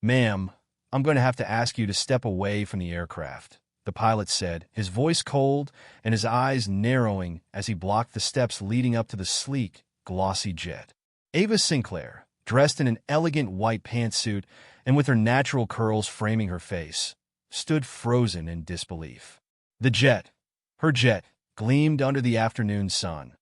Ma'am, I'm going to have to ask you to step away from the aircraft, the pilot said, his voice cold and his eyes narrowing as he blocked the steps leading up to the sleek, glossy jet. Ava Sinclair, dressed in an elegant white pantsuit and with her natural curls framing her face, stood frozen in disbelief. The jet, her jet, gleamed under the afternoon sun,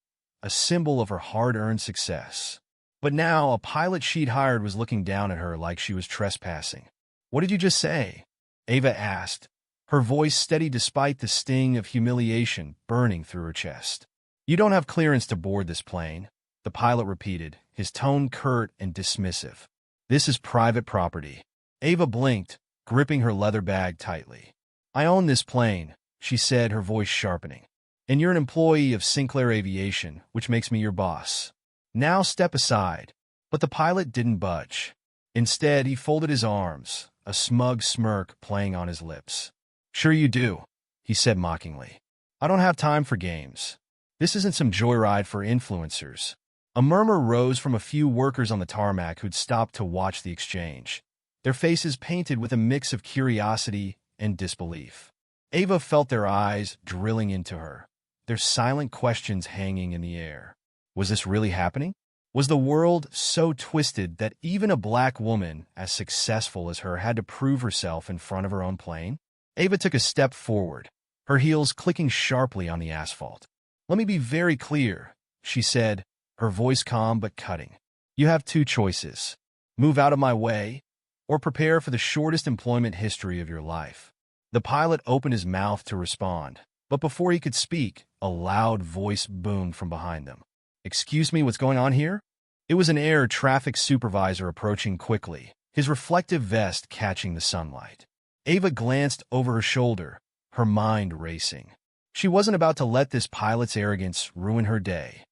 a symbol of her hard-earned success. But now a pilot she'd hired was looking down at her like she was trespassing. "What did you just say?" Ava asked, her voice steady despite the sting of humiliation burning through her chest. "You don't have clearance to board this plane," the pilot repeated, his tone curt and dismissive. "This is private property." Ava blinked, gripping her leather bag tightly. "I own this plane," she said, her voice sharpening. "And you're an employee of Sinclair Aviation, which makes me your boss. Now step aside." But the pilot didn't budge. Instead, he folded his arms, a smug smirk playing on his lips. "Sure you do," he said mockingly. "I don't have time for games. This isn't some joyride for influencers." A murmur rose from a few workers on the tarmac who'd stopped to watch the exchange, their faces painted with a mix of curiosity and disbelief. Ava felt their eyes drilling into her, their silent questions hanging in the air. Was this really happening? Was the world so twisted that even a black woman as successful as her had to prove herself in front of her own plane? Ava took a step forward, her heels clicking sharply on the asphalt. "Let me be very clear," she said, her voice calm but cutting. "You have two choices. Move out of my way, or prepare for the shortest employment history of your life." The pilot opened his mouth to respond, but before he could speak, a loud voice boomed from behind them. "Excuse me, what's going on here?" It was an air traffic supervisor approaching quickly, his reflective vest catching the sunlight. Ava glanced over her shoulder, her mind racing. She wasn't about to let this pilot's arrogance ruin her day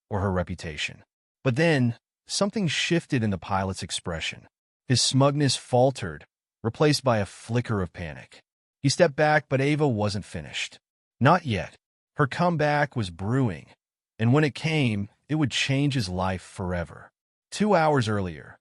or her reputation. But then, something shifted in the pilot's expression. His smugness faltered, replaced by a flicker of panic. He stepped back, but Ava wasn't finished. Not yet. Her comeback was brewing, and when it came, it would change his life forever. 2 hours earlier,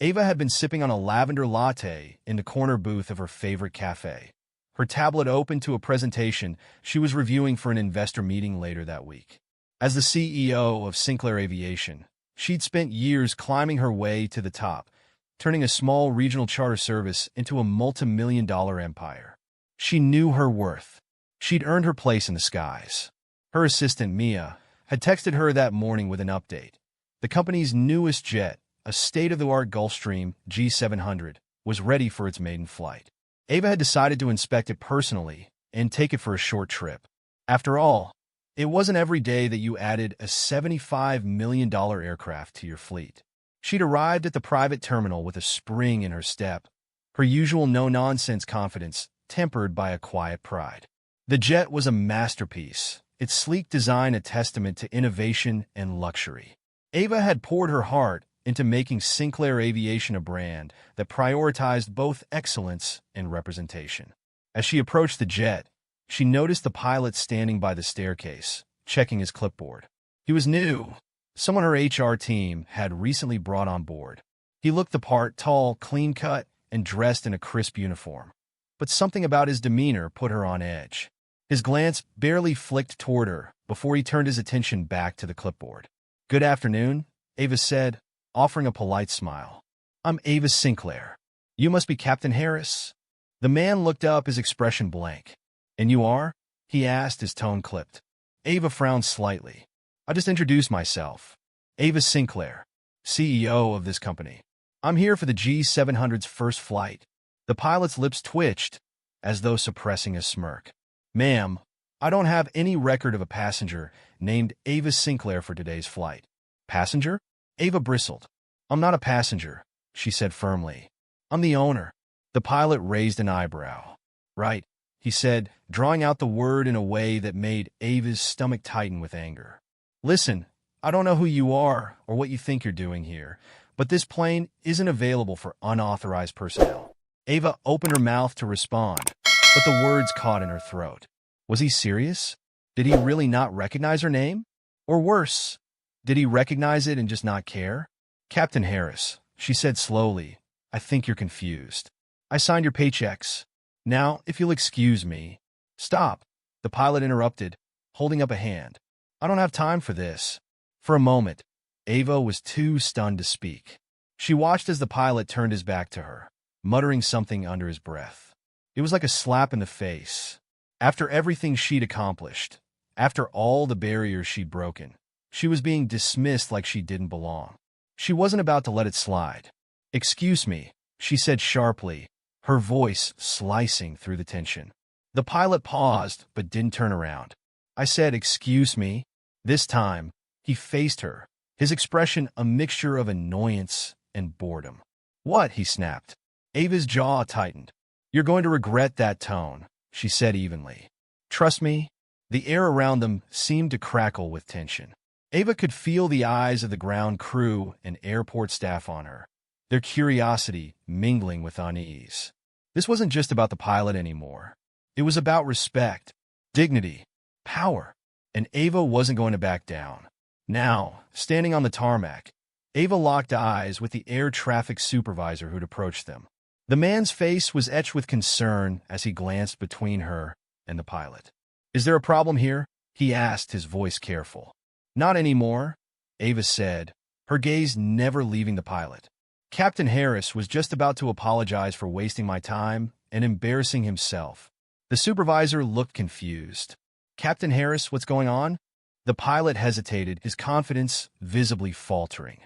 Ava had been sipping on a lavender latte in the corner booth of her favorite cafe, her tablet open to a presentation she was reviewing for an investor meeting later that week. As the CEO of Sinclair Aviation, she'd spent years climbing her way to the top, turning a small regional charter service into a multi-million-dollar empire. She knew her worth. She'd earned her place in the skies. Her assistant, Mia, had texted her that morning with an update. The company's newest jet, a state-of-the-art Gulfstream G700, was ready for its maiden flight. Ava had decided to inspect it personally and take it for a short trip. After all, it wasn't every day that you added a $75 million aircraft to your fleet. She'd arrived at the private terminal with a spring in her step, her usual no-nonsense confidence tempered by a quiet pride. The jet was a masterpiece, its sleek design a testament to innovation and luxury. Ava had poured her heart into making Sinclair Aviation a brand that prioritized both excellence and representation. As she approached the jet, she noticed the pilot standing by the staircase, checking his clipboard. He was new, someone her HR team had recently brought on board. He looked the part, tall, clean-cut, and dressed in a crisp uniform. But something about his demeanor put her on edge. His glance barely flicked toward her before he turned his attention back to the clipboard. "Good afternoon," Ava said, offering a polite smile. "I'm Ava Sinclair. You must be Captain Harris." The man looked up, his expression blank. "And you are?" he asked, his tone clipped. Ava frowned slightly. "I just introduced myself. Ava Sinclair, CEO of this company. I'm here for the G700's first flight." The pilot's lips twitched, as though suppressing a smirk. "Ma'am, I don't have any record of a passenger named Ava Sinclair for today's flight." "Passenger?" Ava bristled. "I'm not a passenger," she said firmly. "I'm the owner." The pilot raised an eyebrow. "Right," he said, drawing out the word in a way that made Ava's stomach tighten with anger. "Listen, I don't know who you are or what you think you're doing here, but this plane isn't available for unauthorized personnel." Ava opened her mouth to respond, but the words caught in her throat. Was he serious? Did he really not recognize her name? Or worse, did he recognize it and just not care? "Captain Harris," she said slowly, I think you're confused. I signed your paychecks. Now, if you'll excuse me. Stop, the pilot interrupted, holding up a hand. I don't have time for this. For a moment, Ava was too stunned to speak. She watched as the pilot turned his back to her, muttering something under his breath. It was like a slap in the face. After everything she'd accomplished, after all the barriers she'd broken, she was being dismissed like she didn't belong. She wasn't about to let it slide. Excuse me, she said sharply, her voice slicing through the tension. The pilot paused but didn't turn around. I said, excuse me. This time, he faced her, his expression a mixture of annoyance and boredom. What? He snapped. Ava's jaw tightened. You're going to regret that tone, she said evenly. Trust me. The air around them seemed to crackle with tension. Ava could feel the eyes of the ground crew and airport staff on her, their curiosity mingling with unease. This wasn't just about the pilot anymore. It was about respect, dignity, power, and Ava wasn't going to back down. Now, standing on the tarmac, Ava locked eyes with the air traffic supervisor who'd approached them. The man's face was etched with concern as he glanced between her and the pilot. Is there a problem here? He asked, his voice careful. Not anymore, Ava said, her gaze never leaving the pilot. Captain Harris was just about to apologize for wasting my time and embarrassing himself. The supervisor looked confused. Captain Harris, what's going on? The pilot hesitated, his confidence visibly faltering.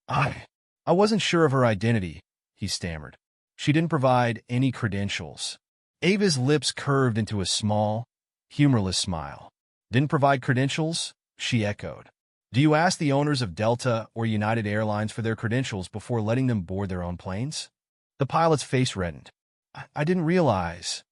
I wasn't sure of her identity, he stammered. She didn't provide any credentials. Ava's lips curved into a small, humorless smile. Didn't provide credentials? She echoed. Do you ask the owners of Delta or United Airlines for their credentials before letting them board their own planes? The pilot's face reddened. I didn't realize.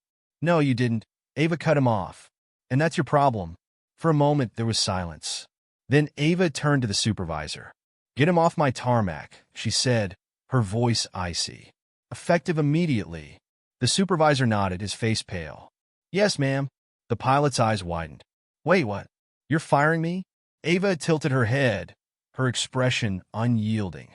No, you didn't. Ava cut him off. And that's your problem. For a moment, there was silence. Then Ava turned to the supervisor. Get him off my tarmac, she said, her voice icy. Effective immediately. The supervisor nodded, his face pale. Yes, ma'am. The pilot's eyes widened. Wait, what? You're firing me? Ava tilted her head, her expression unyielding.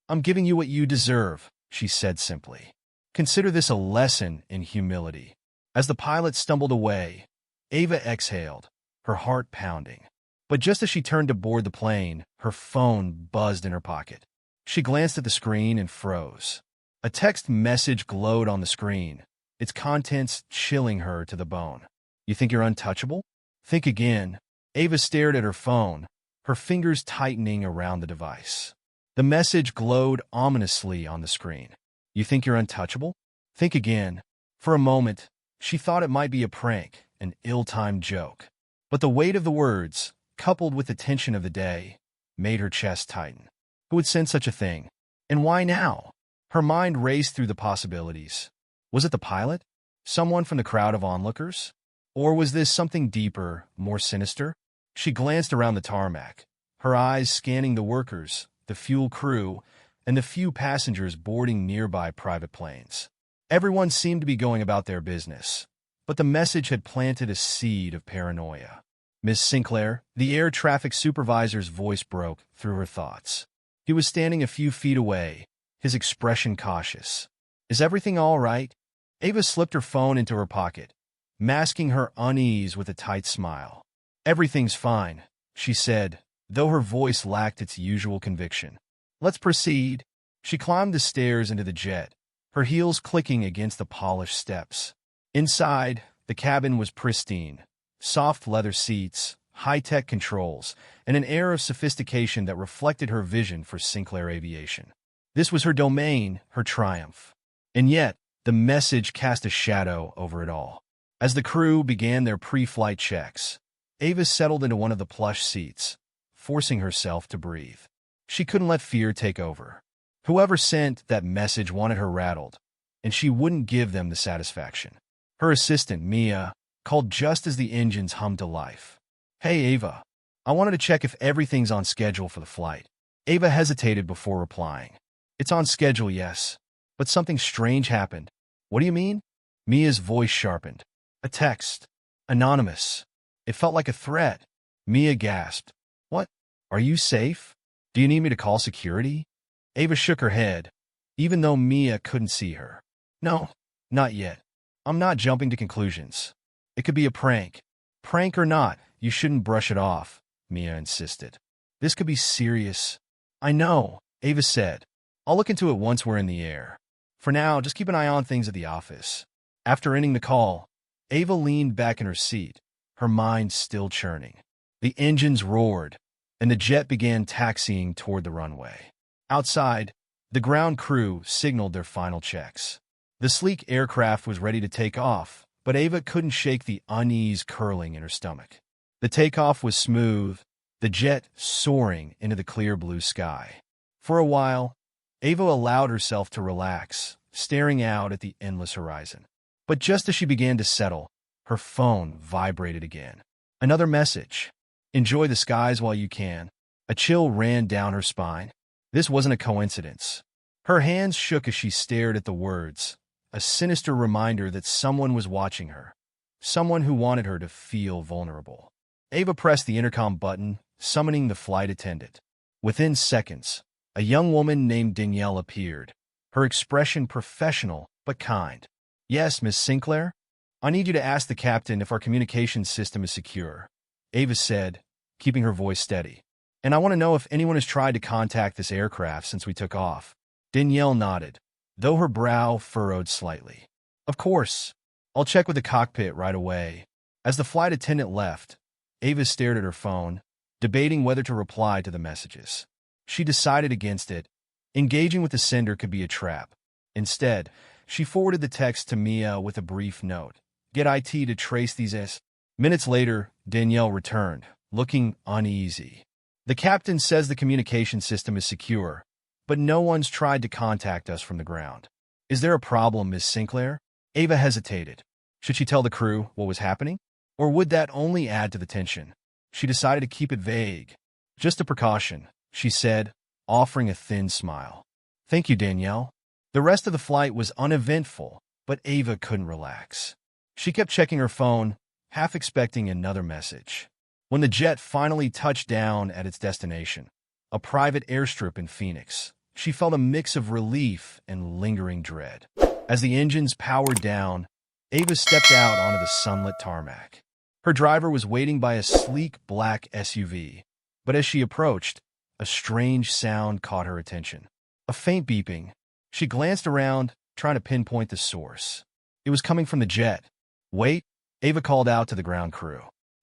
I'm giving you what you deserve, she said simply. Consider this a lesson in humility. As the pilot stumbled away, Ava exhaled, her heart pounding. But just as she turned to board the plane, her phone buzzed in her pocket. She glanced at the screen and froze. A text message glowed on the screen, its contents chilling her to the bone. You think you're untouchable? Think again. Ava stared at her phone, her fingers tightening around the device. The message glowed ominously on the screen. You think you're untouchable? Think again. For a moment, she thought it might be a prank, an ill-timed joke. But the weight of the words, coupled with the tension of the day, made her chest tighten. Who would send such a thing? And why now? Her mind raced through the possibilities. Was it the pilot? Someone from the crowd of onlookers? Or was this something deeper, more sinister? She glanced around the tarmac, her eyes scanning the workers, the fuel crew, and the few passengers boarding nearby private planes. Everyone seemed to be going about their business, but the message had planted a seed of paranoia. Miss Sinclair, the air traffic supervisor's voice broke through her thoughts. He was standing a few feet away, his expression cautious. Is everything all right? Ava slipped her phone into her pocket, masking her unease with a tight smile. Everything's fine, she said, though her voice lacked its usual conviction. Let's proceed. She climbed the stairs into the jet, her heels clicking against the polished steps. Inside, the cabin was pristine. Soft leather seats, high-tech controls, and an air of sophistication that reflected her vision for Sinclair Aviation. This was her domain, her triumph. And yet, the message cast a shadow over it all. As the crew began their pre-flight checks, Ava settled into one of the plush seats, forcing herself to breathe. She couldn't let fear take over. Whoever sent that message wanted her rattled, and she wouldn't give them the satisfaction. Her assistant, Mia, called just as the engines hummed to life. Hey, Ava. I wanted to check if everything's on schedule for the flight. Ava hesitated before replying. It's on schedule, yes. But something strange happened. What do you mean? Mia's voice sharpened. A text. Anonymous. It felt like a threat. Mia gasped. What? Are you safe? Do you need me to call security? Ava shook her head, even though Mia couldn't see her. No, not yet. I'm not jumping to conclusions. It could be a prank. Prank or not, you shouldn't brush it off, Mia insisted. This could be serious. I know, Ava said. I'll look into it once we're in the air. For now, just keep an eye on things at the office. After ending the call, Ava leaned back in her seat, her mind still churning. The engines roared, and the jet began taxiing toward the runway. Outside, the ground crew signaled their final checks. The sleek aircraft was ready to take off, but Ava couldn't shake the unease curling in her stomach. The takeoff was smooth, the jet soaring into the clear blue sky. For a while, Ava allowed herself to relax, staring out at the endless horizon. But just as she began to settle, her phone vibrated again. Another message. Enjoy the skies while you can. A chill ran down her spine. This wasn't a coincidence. Her hands shook as she stared at the words, a sinister reminder that someone was watching her, someone who wanted her to feel vulnerable. Ava pressed the intercom button, summoning the flight attendant. Within seconds, a young woman named Danielle appeared, her expression professional but kind. Yes, Miss Sinclair? I need you to ask the captain if our communications system is secure, Ava said, keeping her voice steady. And I want to know if anyone has tried to contact this aircraft since we took off. Danielle nodded, though her brow furrowed slightly. Of course. I'll check with the cockpit right away. As the flight attendant left, Ava stared at her phone, debating whether to reply to the messages. She decided against it. Engaging with the sender could be a trap. Instead, she forwarded the text to Mia with a brief note. Get IT to trace these as. Minutes later, Danielle returned, looking uneasy. The captain says the communication system is secure, but no one's tried to contact us from the ground. Is there a problem, Miss Sinclair? Ava hesitated. Should she tell the crew what was happening? Or would that only add to the tension? She decided to keep it vague. Just a precaution, she said, offering a thin smile. Thank you, Danielle. The rest of the flight was uneventful, but Ava couldn't relax. She kept checking her phone, half expecting another message. When the jet finally touched down at its destination, a private airstrip in Phoenix, she felt a mix of relief and lingering dread. As the engines powered down, Ava stepped out onto the sunlit tarmac. Her driver was waiting by a sleek black SUV, but as she approached, a strange sound caught her attention. A faint beeping. She glanced around, trying to pinpoint the source. It was coming from the jet. Wait, Ava called out to the ground crew.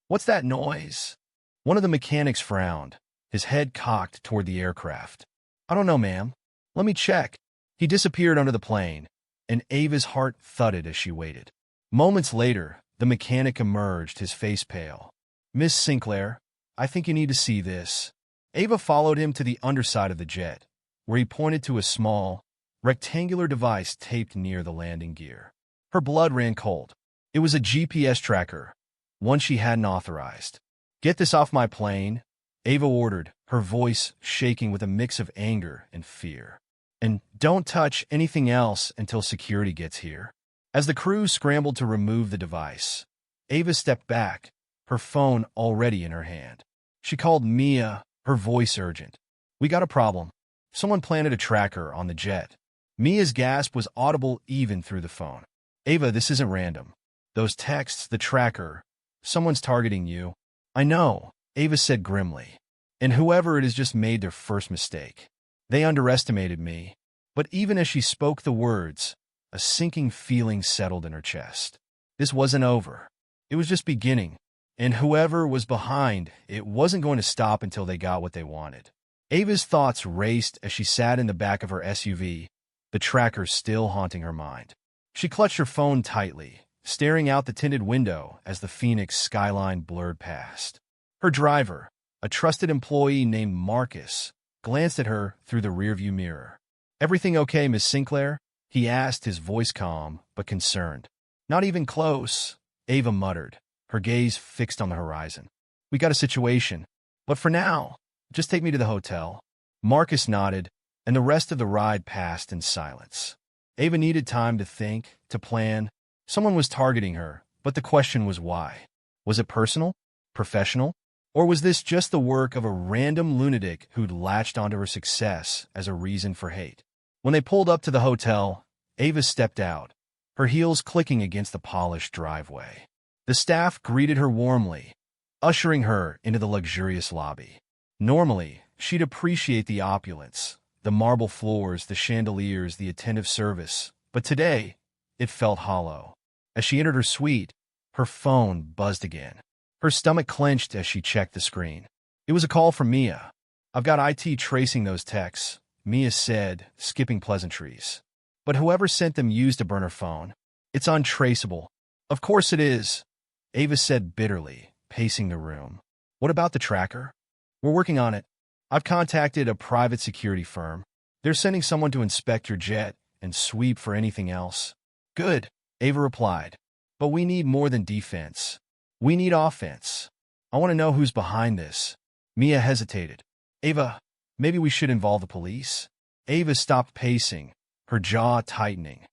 What's that noise? One of the mechanics frowned, his head cocked toward the aircraft. I don't know, ma'am. Let me check. He disappeared under the plane, and Ava's heart thudded as she waited. Moments later, the mechanic emerged, his face pale. Miss Sinclair, I think you need to see this. Ava followed him to the underside of the jet, where he pointed to a small, rectangular device taped near the landing gear. Her blood ran cold. It was a GPS tracker, one she hadn't authorized. Get this off my plane, Ava ordered, her voice shaking with a mix of anger and fear. And don't touch anything else until security gets here. As the crew scrambled to remove the device, Ava stepped back, her phone already in her hand. She called Mia, her voice urgent. We got a problem. Someone planted a tracker on the jet. Mia's gasp was audible even through the phone. Ava, this isn't random. Those texts, the tracker, someone's targeting you. I know, Ava said grimly. And whoever it is just made their first mistake. They underestimated me. But even as she spoke the words, a sinking feeling settled in her chest. This wasn't over. It was just beginning. And whoever was behind, it wasn't going to stop until they got what they wanted. Ava's thoughts raced as she sat in the back of her SUV, the tracker still haunting her mind. She clutched her phone tightly, staring out the tinted window as the Phoenix skyline blurred past. Her driver, a trusted employee named Marcus, glanced at her through the rearview mirror. Everything okay, Miss Sinclair? He asked, his voice calm but concerned. Not even close, Ava muttered, her gaze fixed on the horizon. We got a situation, but for now, just take me to the hotel. Marcus nodded, and the rest of the ride passed in silence. Ava needed time to think, to plan. Someone was targeting her, but the question was why. Was it personal? Professional? Or was this just the work of a random lunatic who'd latched onto her success as a reason for hate? When they pulled up to the hotel, Ava stepped out, her heels clicking against the polished driveway. The staff greeted her warmly, ushering her into the luxurious lobby. Normally, she'd appreciate the opulence, the marble floors, the chandeliers, the attentive service, but today, it felt hollow. As she entered her suite, her phone buzzed again. Her stomach clenched as she checked the screen. It was a call from Mia. "I've got IT tracing those texts," Mia said, skipping pleasantries. "But whoever sent them used a burner phone. It's untraceable." "Of course it is," Ava said bitterly, pacing the room. "What about the tracker?" "We're working on it. I've contacted a private security firm. They're sending someone to inspect your jet and sweep for anything else." "Good," Ava replied. "But we need more than defense. We need offense. I want to know who's behind this." Mia hesitated. "Ava, maybe we should involve the police?" Ava stopped pacing, her jaw tightening.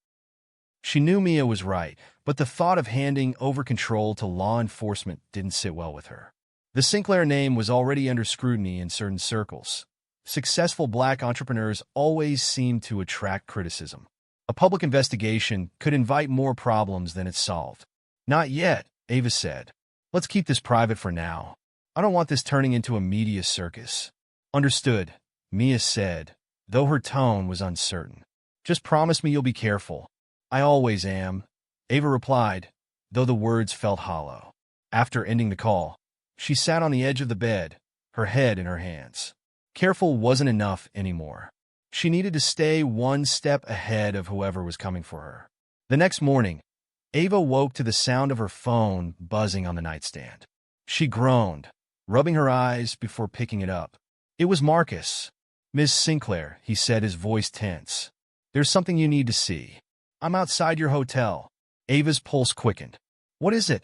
She knew Mia was right, but the thought of handing over control to law enforcement didn't sit well with her. The Sinclair name was already under scrutiny in certain circles. Successful black entrepreneurs always seemed to attract criticism. A public investigation could invite more problems than it solved. "Not yet," Ava said. "Let's keep this private for now. I don't want this turning into a media circus." "Understood," Mia said, though her tone was uncertain. "Just promise me you'll be careful." "I always am," Ava replied, though the words felt hollow. After ending the call, she sat on the edge of the bed, her head in her hands. Careful wasn't enough anymore. She needed to stay one step ahead of whoever was coming for her. The next morning, Ava woke to the sound of her phone buzzing on the nightstand. She groaned, rubbing her eyes before picking it up. It was Marcus. "Ms. Sinclair," he said, his voice tense. "There's something you need to see. I'm outside your hotel." Ava's pulse quickened. "What is it?"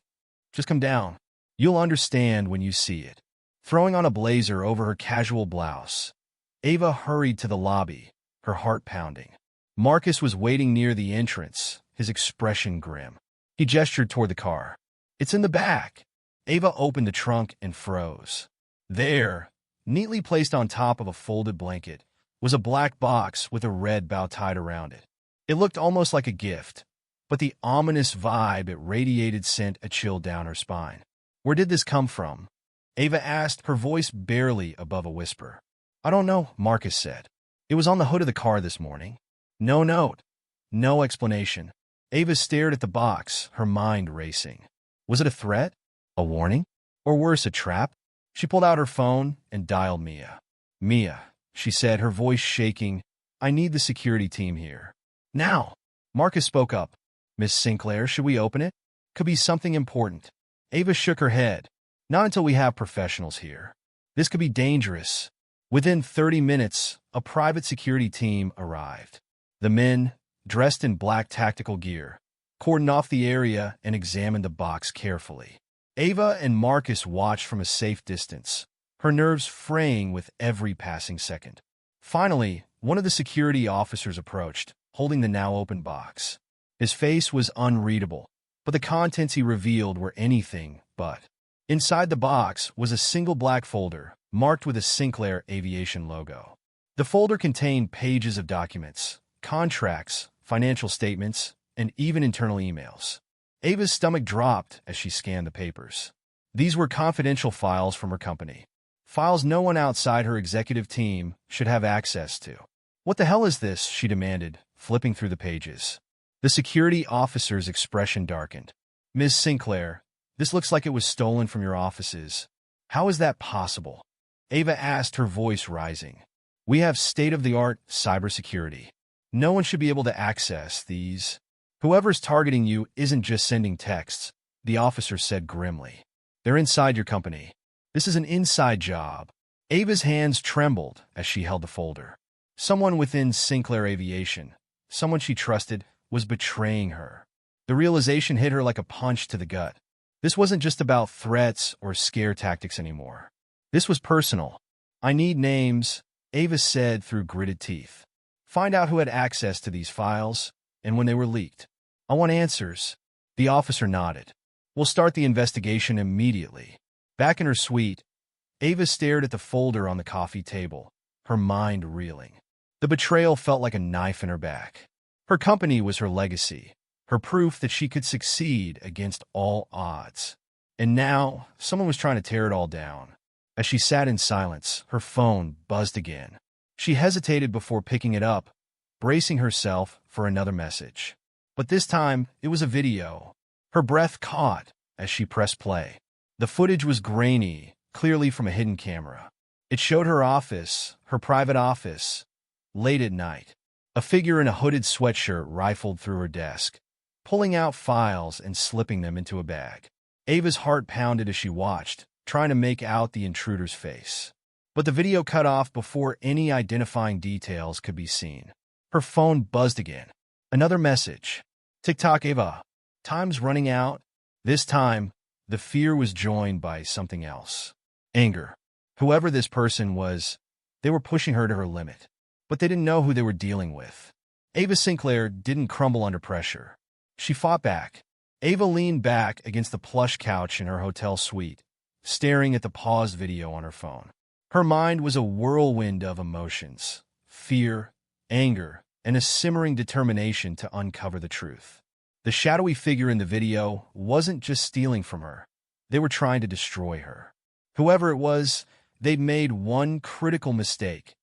"Just come down. You'll understand when you see it." Throwing on a blazer over her casual blouse, Ava hurried to the lobby, her heart pounding. Marcus was waiting near the entrance, his expression grim. He gestured toward the car. "It's in the back." Ava opened the trunk and froze. There, neatly placed on top of a folded blanket, was a black box with a red bow tied around it. It looked almost like a gift, but the ominous vibe it radiated sent a chill down her spine. "Where did this come from?" Ava asked, her voice barely above a whisper. "I don't know," Marcus said. "It was on the hood of the car this morning." No note. No explanation. Ava stared at the box, her mind racing. Was it a threat? A warning? Or worse, a trap? She pulled out her phone and dialed Mia. "Mia," she said, her voice shaking, "I need the security team here. Now." Marcus spoke up. "Miss Sinclair, should we open it? Could be something important." Ava shook her head. "Not until we have professionals here. This could be dangerous." Within 30 minutes, a private security team arrived. The men, dressed in black tactical gear, cordoned off the area and examined the box carefully. Ava and Marcus watched from a safe distance, her nerves fraying with every passing second. Finally, one of the security officers approached, holding the now open box. His face was unreadable, but the contents he revealed were anything but. Inside the box was a single black folder, marked with a Sinclair Aviation logo. The folder contained pages of documents, contracts, financial statements, and even internal emails. Ava's stomach dropped as she scanned the papers. These were confidential files from her company. Files no one outside her executive team should have access to. "What the hell is this?" she demanded, flipping through the pages. The security officer's expression darkened. "Ms. Sinclair, this looks like it was stolen from your offices. How is that possible?" Ava asked, her voice rising. "We have state-of-the-art cybersecurity. No one should be able to access these." "Whoever's targeting you isn't just sending texts," the officer said grimly. "They're inside your company. This is an inside job." Ava's hands trembled as she held the folder. Someone within Sinclair Aviation, someone she trusted, was betraying her. The realization hit her like a punch to the gut. This wasn't just about threats or scare tactics anymore. This was personal. "I need names," Ava said through gritted teeth. "Find out who had access to these files and when they were leaked. I want answers." The officer nodded. "We'll start the investigation immediately." Back in her suite, Ava stared at the folder on the coffee table, her mind reeling. The betrayal felt like a knife in her back. Her company was her legacy, her proof that she could succeed against all odds. And now, someone was trying to tear it all down. As she sat in silence, her phone buzzed again. She hesitated before picking it up, bracing herself for another message. But this time, it was a video. Her breath caught as she pressed play. The footage was grainy, clearly from a hidden camera. It showed her office, her private office, late at night. A figure in a hooded sweatshirt rifled through her desk, pulling out files and slipping them into a bag. Ava's heart pounded as she watched, trying to make out the intruder's face. But the video cut off before any identifying details could be seen. Her phone buzzed again. Another message. TikTok Ava. Time's running out. This time, the fear was joined by something else. Anger. Whoever this person was, they were pushing her to her limit. But they didn't know who they were dealing with. Ava Sinclair didn't crumble under pressure. She fought back. Ava leaned back against the plush couch in her hotel suite, staring at the paused video on her phone. Her mind was a whirlwind of emotions, fear, anger, and a simmering determination to uncover the truth. The shadowy figure in the video wasn't just stealing from her. They were trying to destroy her. Whoever it was, they'd made one critical mistake.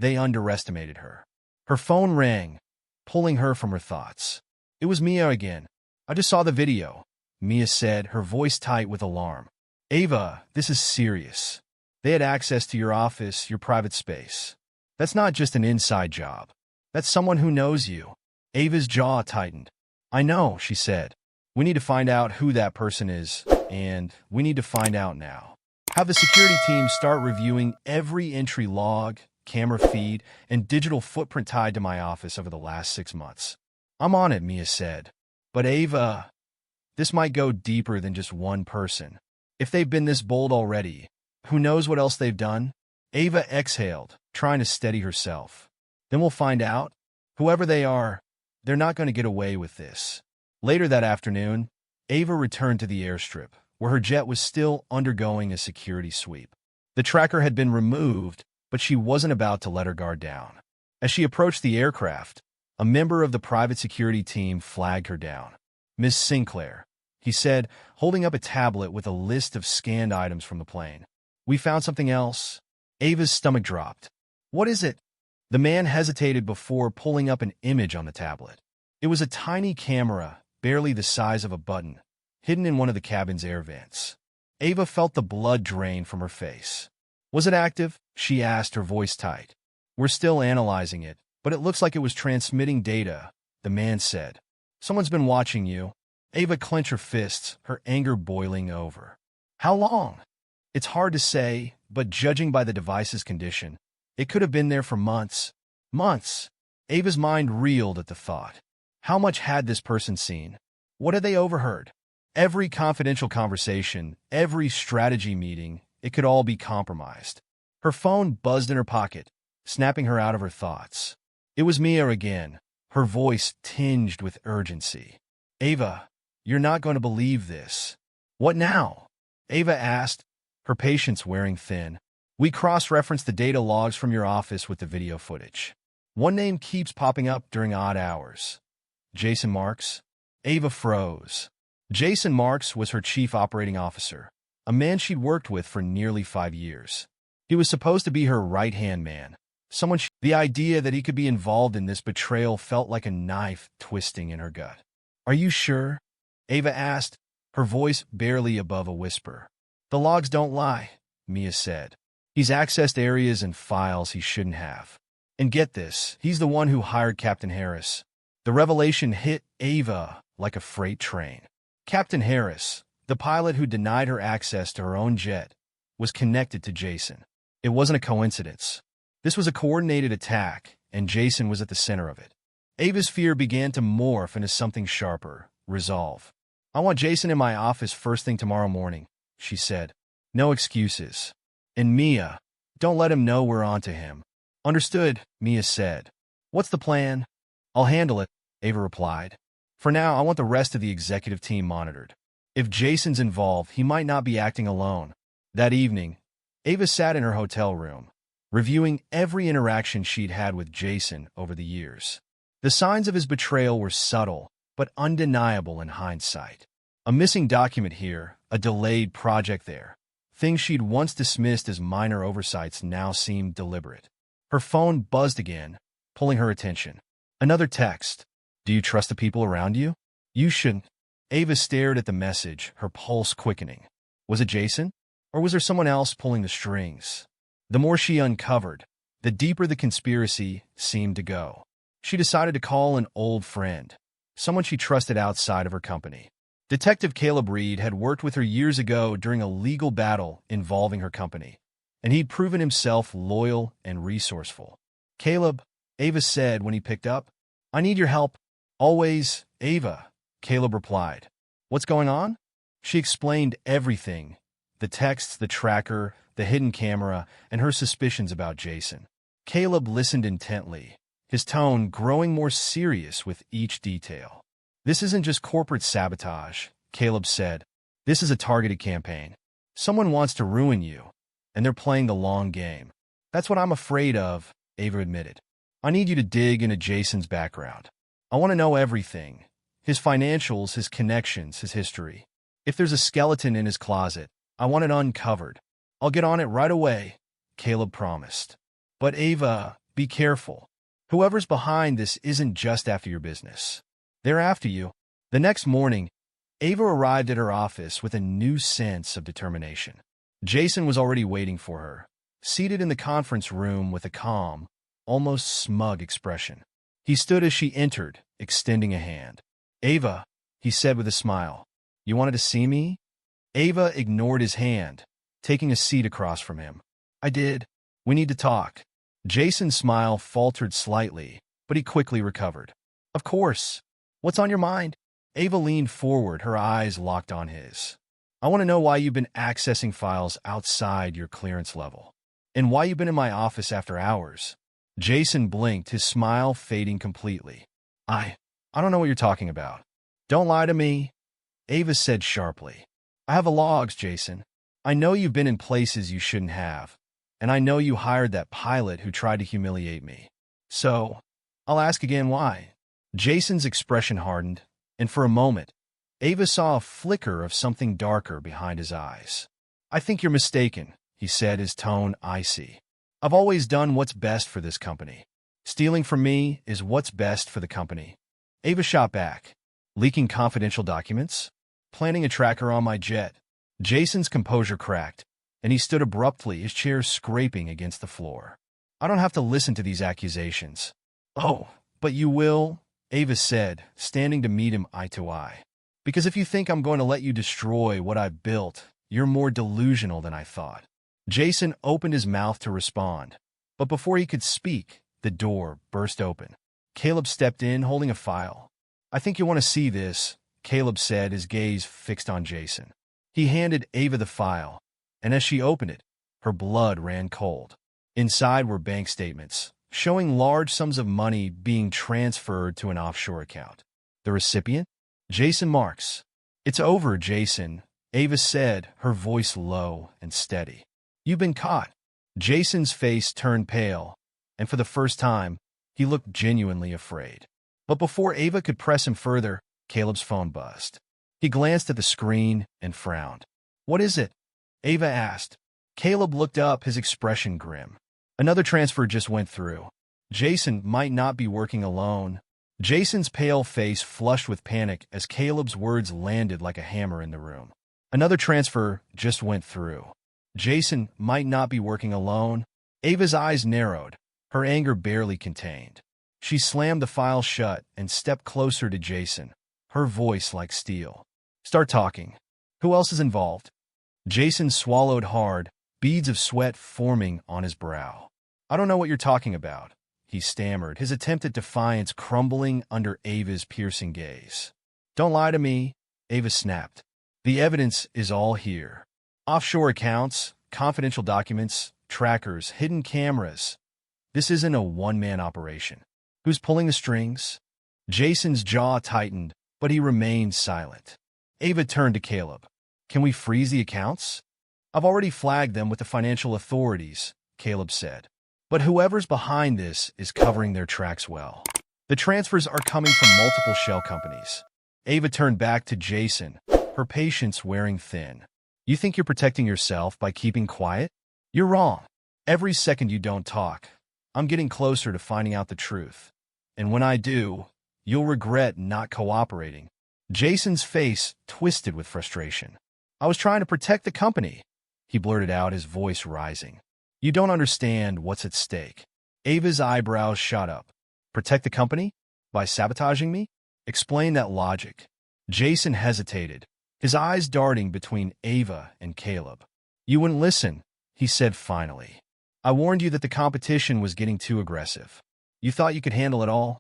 They underestimated her. Her phone rang, pulling her from her thoughts. It was Mia again. I just saw the video, Mia said, her voice tight with alarm. Ava, this is serious. They had access to your office, your private space. That's not just an inside job. That's someone who knows you. Ava's jaw tightened. I know, she said. We need to find out who that person is, and we need to find out now. Have the security team start reviewing every entry log, camera feed, and digital footprint tied to my office over the last 6 months. I'm on it, Mia said. But Ava, this might go deeper than just one person. If they've been this bold already, who knows what else they've done? Ava exhaled, trying to steady herself. Then we'll find out. Whoever they are, they're not going to get away with this. Later that afternoon, Ava returned to the airstrip, where her jet was still undergoing a security sweep. The tracker had been removed, but she wasn't about to let her guard down. As she approached the aircraft, a member of the private security team flagged her down. Miss Sinclair, he said, holding up a tablet with a list of scanned items from the plane. We found something else. Ava's stomach dropped. What is it? The man hesitated before pulling up an image on the tablet. It was a tiny camera, barely the size of a button, hidden in one of the cabin's air vents. Ava felt the blood drain from her face. Was it active? She asked, her voice tight. We're still analyzing it, but it looks like it was transmitting data, the man said. Someone's been watching you. Ava clenched her fists, her anger boiling over. How long? It's hard to say, but judging by the device's condition, it could have been there for months. Months. Ava's mind reeled at the thought. How much had this person seen? What had they overheard? Every confidential conversation, every strategy meeting, it could all be compromised. Her phone buzzed in her pocket, snapping her out of her thoughts. It was Mia again, her voice tinged with urgency. Ava, you're not going to believe this. What now? Ava asked, her patience wearing thin. We cross-referenced the data logs from your office with the video footage. One name keeps popping up during odd hours. Jason Marks? Ava froze. Jason Marks was her chief operating officer, a man she'd worked with for nearly 5 years. He was supposed to be her right-hand man. The idea that he could be involved in this betrayal felt like a knife twisting in her gut. Are you sure? Ava asked, her voice barely above a whisper. The logs don't lie, Mia said. He's accessed areas and files he shouldn't have. And get this, he's the one who hired Captain Harris. The revelation hit Ava like a freight train. Captain Harris, the pilot who denied her access to her own jet, was connected to Jason. It wasn't a coincidence. This was a coordinated attack, and Jason was at the center of it. Ava's fear began to morph into something sharper, resolve. I want Jason in my office first thing tomorrow morning, she said. No excuses. And Mia, don't let him know we're on to him. Understood, Mia said. What's the plan? I'll handle it, Ava replied. For now, I want the rest of the executive team monitored. If Jason's involved, he might not be acting alone. That evening, Ava sat in her hotel room, reviewing every interaction she'd had with Jason over the years. The signs of his betrayal were subtle, but undeniable in hindsight. A missing document here, a delayed project there. Things she'd once dismissed as minor oversights now seemed deliberate. Her phone buzzed again, pulling her attention. Another text. Do you trust the people around you? You shouldn't. Ava stared at the message, her pulse quickening. Was it Jason? Or was there someone else pulling the strings? The more she uncovered, the deeper the conspiracy seemed to go. She decided to call an old friend, someone she trusted outside of her company. Detective Caleb Reed had worked with her years ago during a legal battle involving her company, and he'd proven himself loyal and resourceful. Caleb, Ava said when he picked up. I need your help. Always, Ava, Caleb replied. What's going on? She explained everything, the texts, the tracker, the hidden camera, and her suspicions about Jason. Caleb listened intently, his tone growing more serious with each detail. This isn't just corporate sabotage, Caleb said. This is a targeted campaign. Someone wants to ruin you, and they're playing the long game. That's what I'm afraid of, Ava admitted. I need you to dig into Jason's background. I want to know everything. His financials, his connections, his history. If there's a skeleton in his closet, I want it uncovered. I'll get on it right away, Caleb promised. But Ava, be careful. Whoever's behind this isn't just after your business. They're after you. The next morning, Ava arrived at her office with a new sense of determination. Jason was already waiting for her, seated in the conference room with a calm, almost smug expression. He stood as she entered, extending a hand. Ava, he said with a smile, you wanted to see me? Ava ignored his hand, taking a seat across from him. I did. We need to talk. Jason's smile faltered slightly, but he quickly recovered. Of course. What's on your mind? Ava leaned forward, her eyes locked on his. I want to know why you've been accessing files outside your clearance level, and why you've been in my office after hours. Jason blinked, his smile fading completely. I don't know what you're talking about. Don't lie to me, Ava said sharply. I have the logs, Jason. I know you've been in places you shouldn't have, and I know you hired that pilot who tried to humiliate me. So, I'll ask again why. Jason's expression hardened, and for a moment, Ava saw a flicker of something darker behind his eyes. I think you're mistaken, he said, his tone icy. I've always done what's best for this company. Stealing from me is what's best for the company. Ava shot back. Leaking confidential documents? Planting a tracker on my jet? Jason's composure cracked, and he stood abruptly, his chair scraping against the floor. I don't have to listen to these accusations. Oh, but you will, Ava said, standing to meet him eye to eye. Because if you think I'm going to let you destroy what I've built, you're more delusional than I thought. Jason opened his mouth to respond, but before he could speak, the door burst open. Caleb stepped in, holding a file. I think you want to see this, Caleb said, his gaze fixed on Jason. He handed Ava the file, and as she opened it, her blood ran cold. Inside were bank statements, showing large sums of money being transferred to an offshore account. The recipient? Jason Marks. It's over, Jason, Ava said, her voice low and steady. You've been caught. Jason's face turned pale, and for the first time, he looked genuinely afraid. But before Ava could press him further, Caleb's phone buzzed. He glanced at the screen and frowned. What is it? Ava asked. Caleb looked up, his expression grim. Another transfer just went through. Jason might not be working alone. Jason's pale face flushed with panic as Caleb's words landed like a hammer in the room. Another transfer just went through. Jason might not be working alone. Ava's eyes narrowed, her anger barely contained. She slammed the file shut and stepped closer to Jason, her voice like steel. Start talking. Who else is involved? Jason swallowed hard, beads of sweat forming on his brow. I don't know what you're talking about, he stammered, his attempt at defiance crumbling under Ava's piercing gaze. Don't lie to me, Ava snapped. The evidence is all here. Offshore accounts, confidential documents, trackers, hidden cameras. This isn't a one-man operation. Who's pulling the strings? Jason's jaw tightened, but he remained silent. Ava turned to Caleb. Can we freeze the accounts? I've already flagged them with the financial authorities, Caleb said. But whoever's behind this is covering their tracks well. The transfers are coming from multiple shell companies. Ava turned back to Jason, her patience wearing thin. You think you're protecting yourself by keeping quiet? You're wrong. Every second you don't talk, I'm getting closer to finding out the truth. And when I do, you'll regret not cooperating. Jason's face twisted with frustration. I was trying to protect the company, he blurted out, his voice rising. You don't understand what's at stake. Ava's eyebrows shot up. Protect the company? By sabotaging me? Explain that logic. Jason hesitated, his eyes darting between Ava and Caleb. You wouldn't listen, he said finally. I warned you that the competition was getting too aggressive. You thought you could handle it all?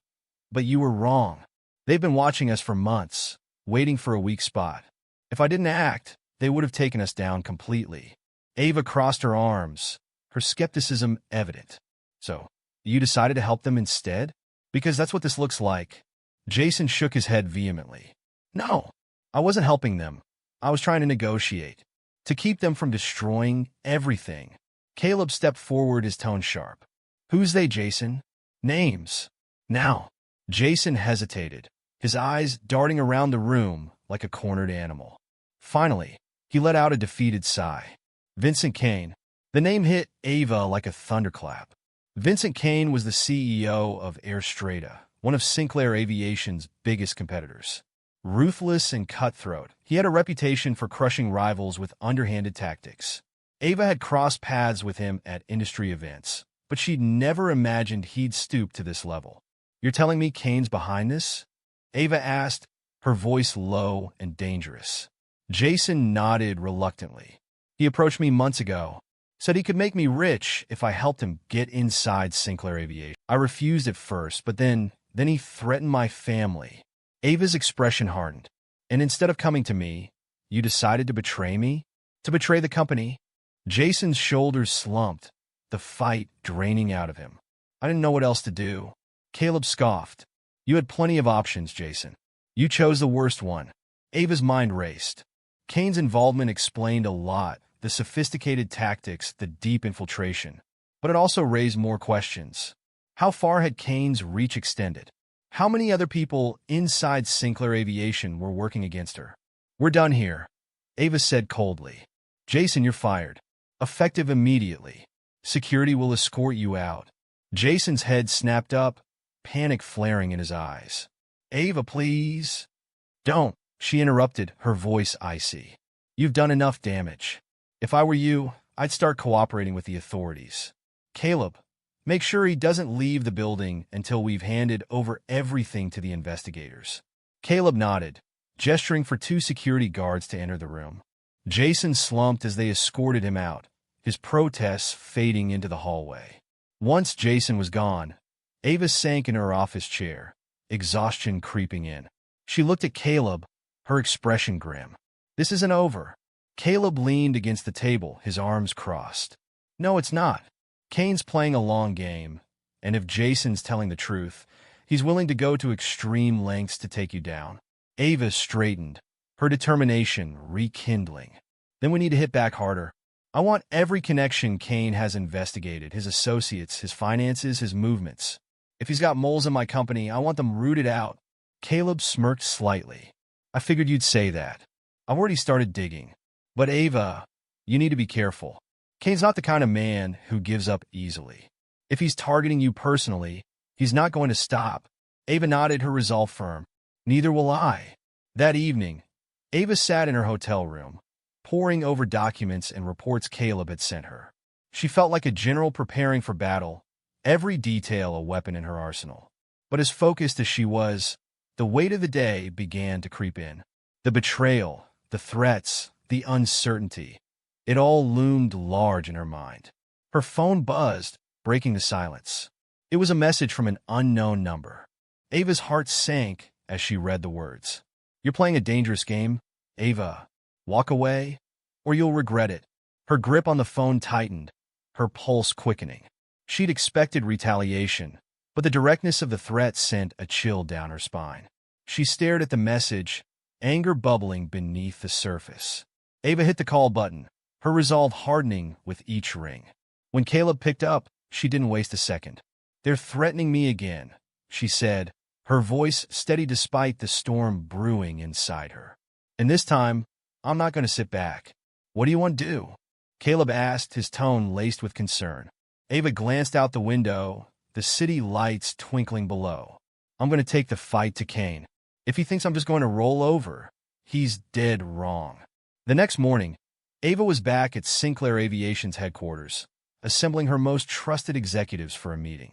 But you were wrong. They've been watching us for months, waiting for a weak spot. If I didn't act, they would have taken us down completely. Ava crossed her arms, her skepticism evident. So, you decided to help them instead? Because that's what this looks like. Jason shook his head vehemently. No, I wasn't helping them. I was trying to negotiate, to keep them from destroying everything. Caleb stepped forward, his tone sharp. Who's they, Jason? Names. Now. Jason hesitated, his eyes darting around the room like a cornered animal. Finally, he let out a defeated sigh. Vincent Kane. The name hit Ava like a thunderclap. Vincent Kane was the CEO of Air Strata, one of Sinclair Aviation's biggest competitors. Ruthless and cutthroat, he had a reputation for crushing rivals with underhanded tactics. Ava had crossed paths with him at industry events, but she'd never imagined he'd stoop to this level. You're telling me Kane's behind this? Ava asked, her voice low and dangerous. Jason nodded reluctantly. He approached me months ago, said he could make me rich if I helped him get inside Sinclair Aviation. I refused at first, but then he threatened my family. Ava's expression hardened. And instead of coming to me, you decided to betray me? To betray the company? Jason's shoulders slumped, the fight draining out of him. I didn't know what else to do. Caleb scoffed. You had plenty of options, Jason. You chose the worst one. Ava's mind raced. Kane's involvement explained a lot, the sophisticated tactics, the deep infiltration. But it also raised more questions. How far had Kane's reach extended? How many other people inside Sinclair Aviation were working against her? We're done here, Ava said coldly. Jason, you're fired. Effective immediately. Security will escort you out. Jason's head snapped up, panic flaring in his eyes. Ava, please. Don't, she interrupted, her voice icy. You've done enough damage. If I were you, I'd start cooperating with the authorities. Caleb, make sure he doesn't leave the building until we've handed over everything to the investigators. Caleb nodded, gesturing for two security guards to enter the room. Jason slumped as they escorted him out, his protests fading into the hallway. Once Jason was gone, Ava sank in her office chair, exhaustion creeping in. She looked at Caleb, her expression grim. This isn't over. Caleb leaned against the table, his arms crossed. No, it's not. Kane's playing a long game, and if Jason's telling the truth, he's willing to go to extreme lengths to take you down. Ava straightened, her determination rekindling. Then we need to hit back harder. I want every connection Kane has investigated, his associates, his finances, his movements. If he's got moles in my company, I want them rooted out. Caleb smirked slightly. I figured you'd say that. I've already started digging. But Ava, you need to be careful. Kane's not the kind of man who gives up easily. If he's targeting you personally, he's not going to stop. Ava nodded, her resolve firm. Neither will I. That evening, Ava sat in her hotel room, poring over documents and reports Caleb had sent her. She felt like a general preparing for battle, every detail a weapon in her arsenal. But as focused as she was, the weight of the day began to creep in. The betrayal, the threats, the uncertainty. It all loomed large in her mind. Her phone buzzed, breaking the silence. It was a message from an unknown number. Ava's heart sank as she read the words. You're playing a dangerous game, Ava. Walk away, or you'll regret it. Her grip on the phone tightened, her pulse quickening. She'd expected retaliation, but the directness of the threat sent a chill down her spine. She stared at the message, anger bubbling beneath the surface. Ava hit the call button, her resolve hardening with each ring. When Caleb picked up, She didn't waste a second. "They're threatening me again," she said, her voice steady despite the storm brewing inside her. "And this time, I'm not going to sit back." "What do you want to do?" Caleb asked, his tone laced with concern. Ava glanced out the window, the city lights twinkling below. "I'm going to take the fight to Kane. If he thinks I'm just going to roll over, he's dead wrong." The next morning, Ava was back at Sinclair Aviation's headquarters, assembling her most trusted executives for a meeting.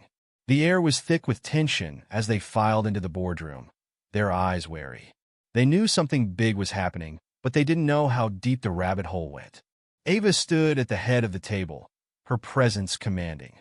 The air was thick with tension as they filed into the boardroom, their eyes wary. They knew something big was happening, but they didn't know how deep the rabbit hole went. Ava stood at the head of the table, her presence commanding.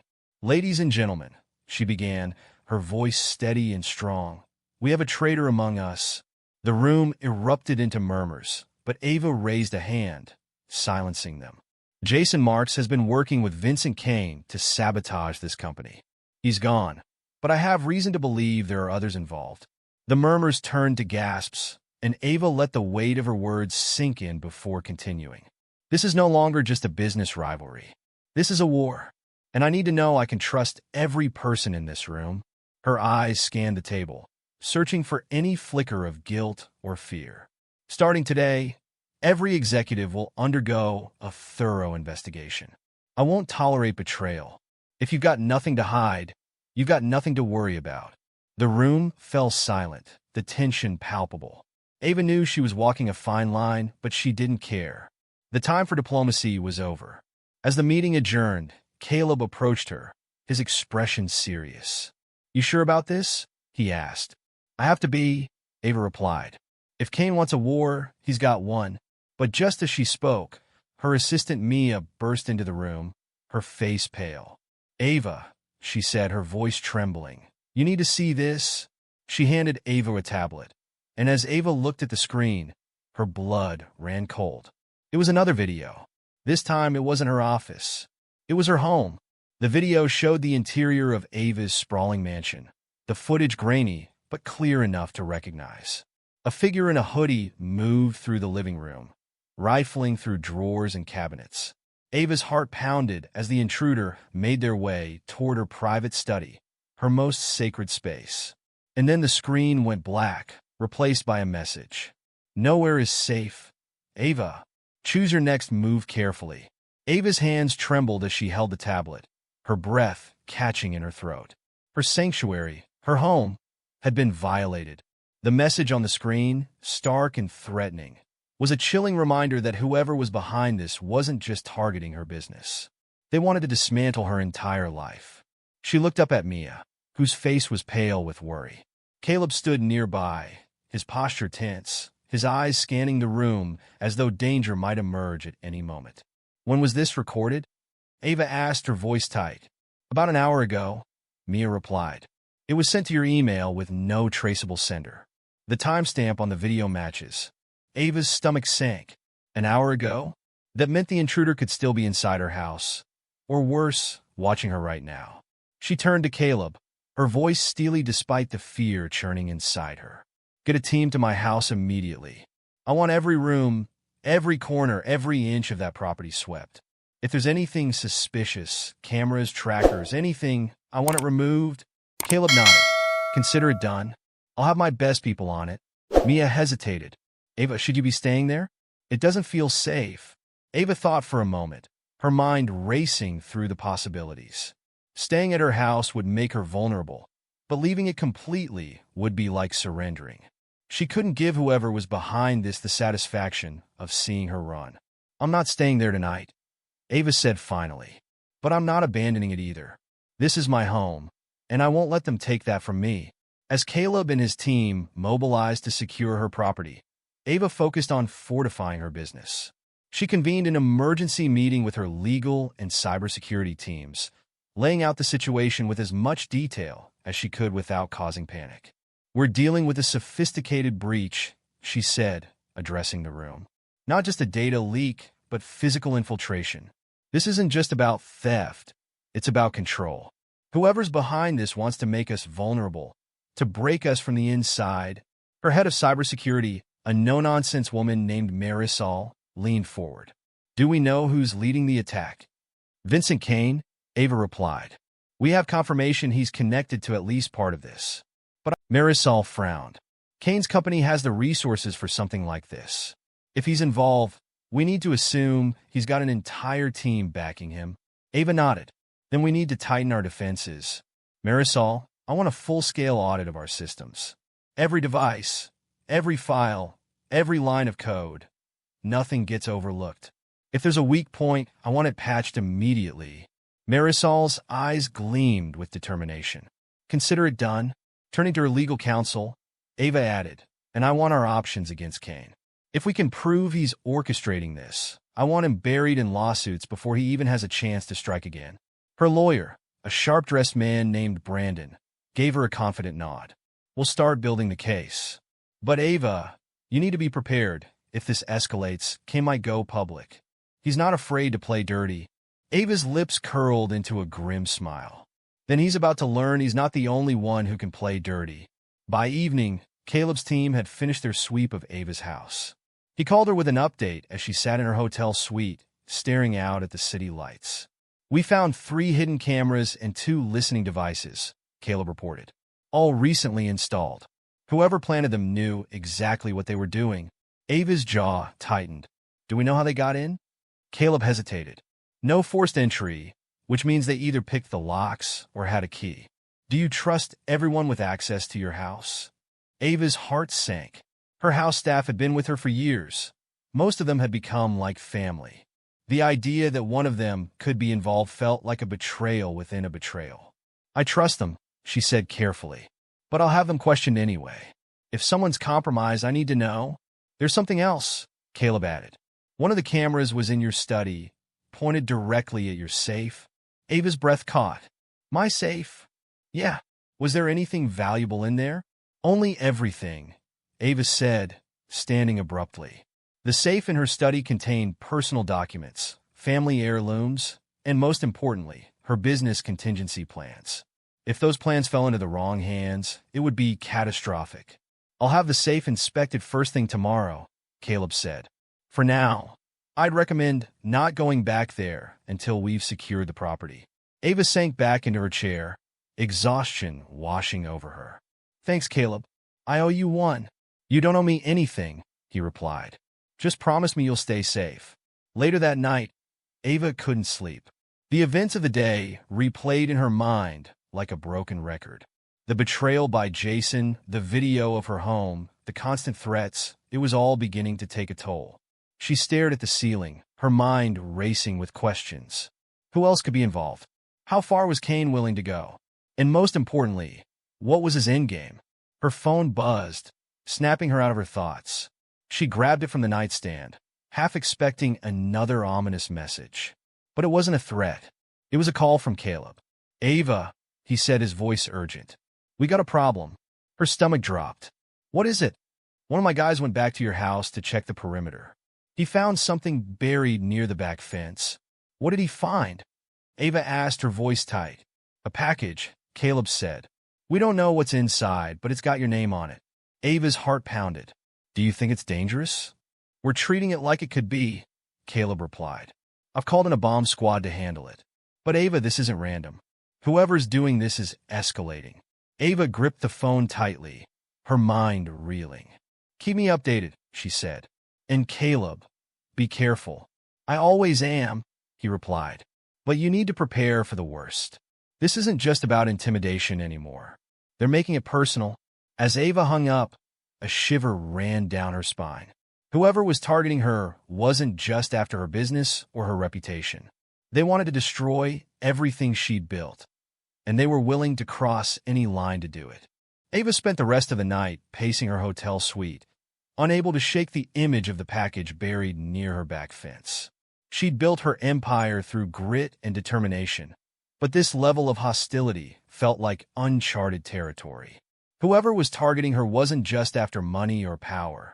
"Ladies and gentlemen," she began, her voice steady and strong, "we have a traitor among us." The room erupted into murmurs, but Ava raised a hand, silencing them. "Jason Marks has been working with Vincent Kane to sabotage this company. He's gone, but I have reason to believe there are others involved." The murmurs turned to gasps, and Ava let the weight of her words sink in before continuing. "This is no longer just a business rivalry. This is a war, and I need to know I can trust every person in this room." Her eyes scanned the table, searching for any flicker of guilt or fear. "Starting today, every executive will undergo a thorough investigation. I won't tolerate betrayal. If you've got nothing to hide, you've got nothing to worry about." The room fell silent, the tension palpable. Ava knew she was walking a fine line, but she didn't care. The time for diplomacy was over. As the meeting adjourned, Caleb approached her, his expression serious. "You sure about this?" he asked. "I have to be," Ava replied. "If Kane wants a war, he's got one." But just as she spoke, her assistant Mia burst into the room, her face pale. "Ava," she said, her voice trembling, "you need to see this." She handed Ava a tablet, and as Ava looked at the screen, her blood ran cold. It was another video. This time it wasn't her office. It was her home. The video showed the interior of Ava's sprawling mansion, the footage grainy but clear enough to recognize. A figure in a hoodie moved through the living room, rifling through drawers and cabinets. Ava's heart pounded as the intruder made their way toward her private study, her most sacred space. And then the screen went black, replaced by a message. "Nowhere is safe. Ava, choose your next move carefully." Ava's hands trembled as she held the tablet, her breath catching in her throat. Her sanctuary, her home, had been violated. The message on the screen, stark and threatening, was a chilling reminder that whoever was behind this wasn't just targeting her business. They wanted to dismantle her entire life. She looked up at Mia, whose face was pale with worry. Caleb stood nearby, his posture tense, his eyes scanning the room as though danger might emerge at any moment. "When was this recorded?" Ava asked, her voice tight. "About an hour ago," Mia replied. "It was sent to your email with no traceable sender." The timestamp on the video matches. Ava's stomach sank. An hour ago? That meant the intruder could still be inside her house. Or worse, watching her right now. She turned to Caleb, her voice steely despite the fear churning inside her. "Get a team to my house immediately. I want every room, every corner, every inch of that property swept. If there's anything suspicious, cameras, trackers, anything, I want it removed." Caleb nodded. "Consider it done. I'll have my best people on it." Mia hesitated. "Ava, should you be staying there? It doesn't feel safe." Ava thought for a moment, her mind racing through the possibilities. Staying at her house would make her vulnerable, but leaving it completely would be like surrendering. She couldn't give whoever was behind this the satisfaction of seeing her run. "I'm not staying there tonight," Ava said finally. "But I'm not abandoning it either. This is my home, and I won't let them take that from me." As Caleb and his team mobilized to secure her property, Ava focused on fortifying her business. She convened an emergency meeting with her legal and cybersecurity teams, laying out the situation with as much detail as she could without causing panic. "We're dealing with a sophisticated breach," she said, addressing the room. "Not just a data leak, but physical infiltration. This isn't just about theft, it's about control. Whoever's behind this wants to make us vulnerable, to break us from the inside." Her head of cybersecurity, a no-nonsense woman named Marisol, leaned forward. "Do we know who's leading the attack?" "Vincent Kane," Ava replied. We have confirmation he's connected to at least part of this. But Marisol frowned. Kane's company has the resources for something like this. If he's involved, we need to assume he's got an entire team backing him. Ava nodded. Then we need to tighten our defenses. Marisol, I want a full-scale audit of our systems. Every device, every file, every line of code. Nothing gets overlooked. If there's a weak point, I want it patched immediately. Marisol's eyes gleamed with determination. Consider it done. Turning to her legal counsel, Ava added, and I want our options against Kane. If we can prove he's orchestrating this, I want him buried in lawsuits before he even has a chance to strike again. Her lawyer, a sharp-dressed man named Brandon, gave her a confident nod. We'll start building the case. But Ava, you need to be prepared. If this escalates, Kane might go public. He's not afraid to play dirty. Ava's lips curled into a grim smile. Then he's about to learn he's not the only one who can play dirty. By evening, Caleb's team had finished their sweep of Ava's house. He called her with an update as she sat in her hotel suite, staring out at the city lights. We found 3 hidden cameras and 2 listening devices, Caleb reported, all recently installed. Whoever planted them knew exactly what they were doing. Ava's jaw tightened. Do we know how they got in? Caleb hesitated. No forced entry, which means they either picked the locks or had a key. Do you trust everyone with access to your house? Ava's heart sank. Her house staff had been with her for years. Most of them had become like family. The idea that one of them could be involved felt like a betrayal within a betrayal. I trust them, she said carefully. But I'll have them questioned anyway. If someone's compromised, I need to know. There's something else, Caleb added. One of the cameras was in your study, pointed directly at your safe. Ava's breath caught. My safe? Yeah. Was there anything valuable in there? Only everything, Ava said, standing abruptly. The safe in her study contained personal documents, family heirlooms, and most importantly, her business contingency plans. If those plans fell into the wrong hands, it would be catastrophic. I'll have the safe inspected first thing tomorrow, Caleb said. For now, I'd recommend not going back there until we've secured the property. Ava sank back into her chair, exhaustion washing over her. Thanks, Caleb. I owe you one. You don't owe me anything, he replied. Just promise me you'll stay safe. Later that night, Ava couldn't sleep. The events of the day replayed in her mind like a broken record. The betrayal by Jason, the video of her home, the constant threats, it was all beginning to take a toll. She stared at the ceiling, her mind racing with questions. Who else could be involved? How far was Kane willing to go? And most importantly, what was his endgame? Her phone buzzed, snapping her out of her thoughts. She grabbed it from the nightstand, half expecting another ominous message. But it wasn't a threat. It was a call from Caleb. Ava, he said, his voice urgent. We got a problem. Her stomach dropped. What is it? One of my guys went back to your house to check the perimeter. He found something buried near the back fence. What did he find? Ava asked, her voice tight. A package, Caleb said. We don't know what's inside, but it's got your name on it. Ava's heart pounded. Do you think it's dangerous? We're treating it like it could be, Caleb replied. I've called in a bomb squad to handle it. But Ava, this isn't random. Whoever's doing this is escalating. Ava gripped the phone tightly, her mind reeling. Keep me updated, she said. And Caleb, be careful. I always am, he replied. But you need to prepare for the worst. This isn't just about intimidation anymore. They're making it personal. As Ava hung up, a shiver ran down her spine. Whoever was targeting her wasn't just after her business or her reputation. They wanted to destroy everything she'd built, and they were willing to cross any line to do it. Ava spent the rest of the night pacing her hotel suite, unable to shake the image of the package buried near her back fence. She'd built her empire through grit and determination, but this level of hostility felt like uncharted territory. Whoever was targeting her wasn't just after money or power.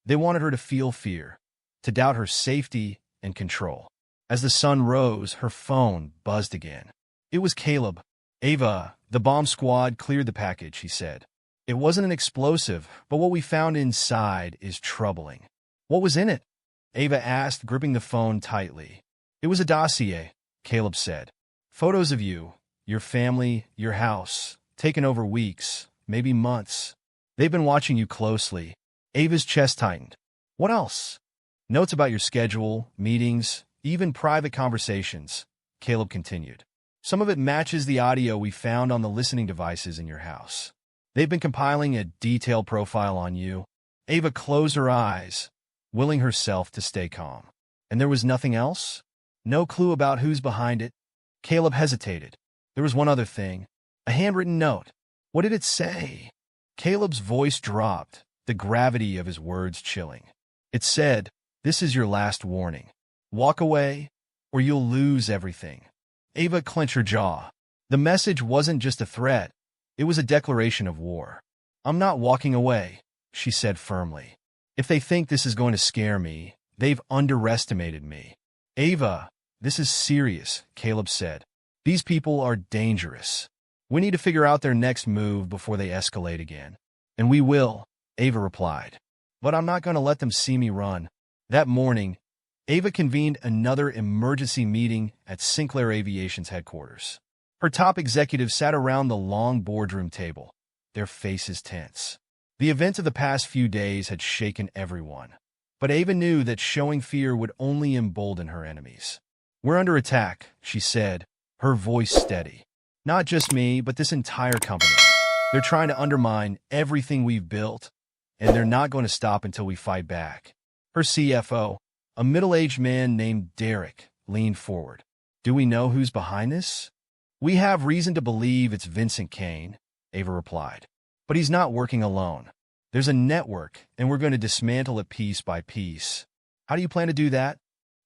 They wanted her to feel fear, to doubt her safety and control. As the sun rose, her phone buzzed again. It was Caleb. Ava, the bomb squad cleared the package, he said. It wasn't an explosive, but what we found inside is troubling. What was in it? Ava asked, gripping the phone tightly. It was a dossier, Caleb said. Photos of you, your family, your house, taken over weeks, maybe months. They've been watching you closely. Ava's chest tightened. What else? Notes about your schedule, meetings, even private conversations, Caleb continued. Some of it matches the audio we found on the listening devices in your house. They've been compiling a detailed profile on you. Ava closed her eyes, willing herself to stay calm. And there was nothing else? No clue about who's behind it? Caleb hesitated. There was one other thing. A handwritten note. What did it say? Caleb's voice dropped, the gravity of his words chilling. It said, "This is your last warning. Walk away, or you'll lose everything." Ava clenched her jaw. The message wasn't just a threat. It was a declaration of war. "I'm not walking away," she said firmly. "If they think this is going to scare me, they've underestimated me." "Ava, this is serious," Caleb said. "These people are dangerous. We need to figure out their next move before they escalate again." "And we will," Ava replied. "But I'm not going to let them see me run." That morning, Ava convened another emergency meeting at Sinclair Aviation's headquarters. Her top executives sat around the long boardroom table, their faces tense. The events of the past few days had shaken everyone. But Ava knew that showing fear would only embolden her enemies. "We're under attack," she said, her voice steady. "Not just me, but this entire company. They're trying to undermine everything we've built, and they're not going to stop until we fight back." Her CFO, a middle-aged man named Derek, leaned forward. "Do we know who's behind this?" "We have reason to believe it's Vincent Kane," Ava replied. "But he's not working alone. There's a network, and we're going to dismantle it piece by piece." "How do you plan to do that?"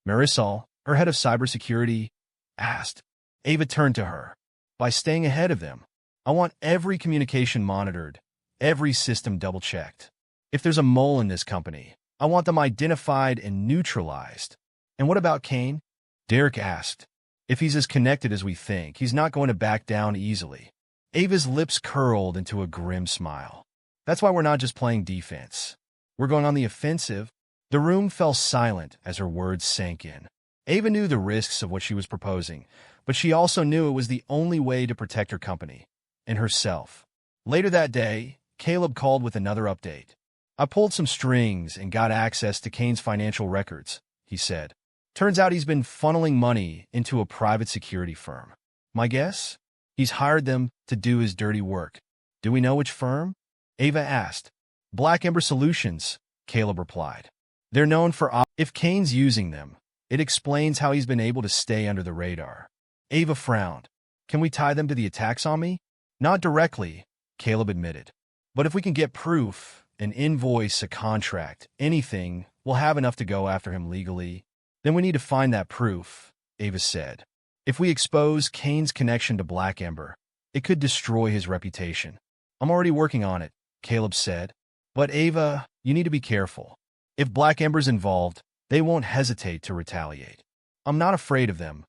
Marisol, her head of cybersecurity, asked. Ava turned to her. "By staying ahead of them. I want every communication monitored, every system double-checked. If there's a mole in this company, I want them identified and neutralized." "And what about Kane?" Derek asked. "If he's as connected as we think, he's not going to back down easily." Ava's lips curled into a grim smile. "That's why we're not just playing defense. We're going on the offensive." The room fell silent as her words sank in. Ava knew the risks of what she was proposing, but she also knew it was the only way to protect her company and herself. Later that day, Caleb called with another update. "I pulled some strings and got access to Kane's financial records," he said. "Turns out he's been funneling money into a private security firm. My guess? He's hired them to do his dirty work." "Do we know which firm?" Ava asked. "Black Ember Solutions," Caleb replied. "They're known for if Kane's using them, it explains how he's been able to stay under the radar." Ava frowned. "Can we tie them to the attacks on me?" "Not directly," Caleb admitted. "But if we can get proof, an invoice, a contract, anything, we'll have enough to go after him legally." "Then we need to find that proof," Ava said. "If we expose Kane's connection to Black Ember, it could destroy his reputation." "I'm already working on it," Caleb said. "But Ava, you need to be careful. If Black Ember's involved, they won't hesitate to retaliate." "I'm not afraid of them,"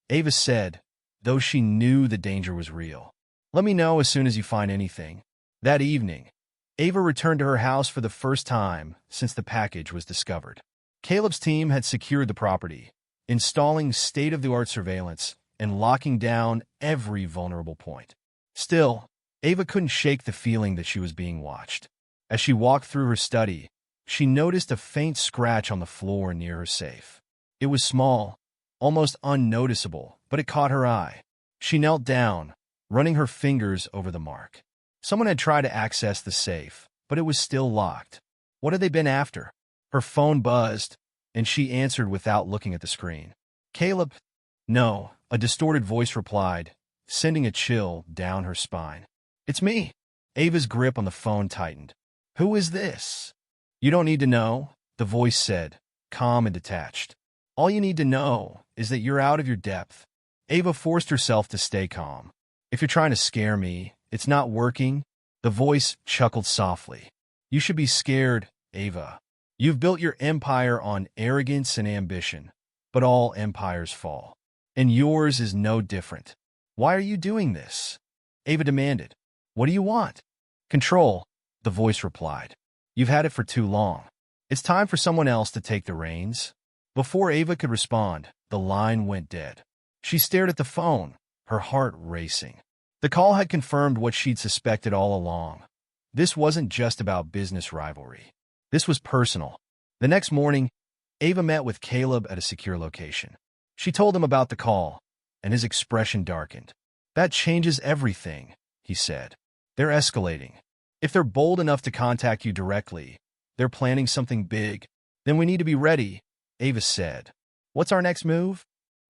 Ava said, though she knew the danger was real. "Let me know as soon as you find anything." That evening, Ava returned to her house for the first time since the package was discovered. Caleb's team had secured the property, installing state-of-the-art surveillance and locking down every vulnerable point. Still, Ava couldn't shake the feeling that she was being watched. As she walked through her study, she noticed a faint scratch on the floor near her safe. It was small, almost unnoticeable, but it caught her eye. She knelt down, running her fingers over the mark. Someone had tried to access the safe, but it was still locked. What had they been after? Her phone buzzed, and she answered without looking at the screen. "Caleb?" "No," a distorted voice replied, sending a chill down her spine. "It's me." Ava's grip on the phone tightened. "Who is this?" "You don't need to know," the voice said, calm and detached. "All you need to know is that you're out of your depth." Ava forced herself to stay calm. "If you're trying to scare me, it's not working." The voice chuckled softly. "You should be scared, Ava. You've built your empire on arrogance and ambition, but all empires fall. And yours is no different. Why are you doing this?" Ava demanded. "What do you want?" "Control," the voice replied. "You've had it for too long. It's time for someone else to take the reins." Before Ava could respond, the line went dead. She stared at the phone, her heart racing. The call had confirmed what she'd suspected all along. This wasn't just about business rivalry. This was personal. The next morning, Ava met with Caleb at a secure location. She told him about the call, and his expression darkened. "That changes everything," he said. "They're escalating. If they're bold enough to contact you directly, they're planning something big. Then we need to be ready," Ava said. "What's our next move?"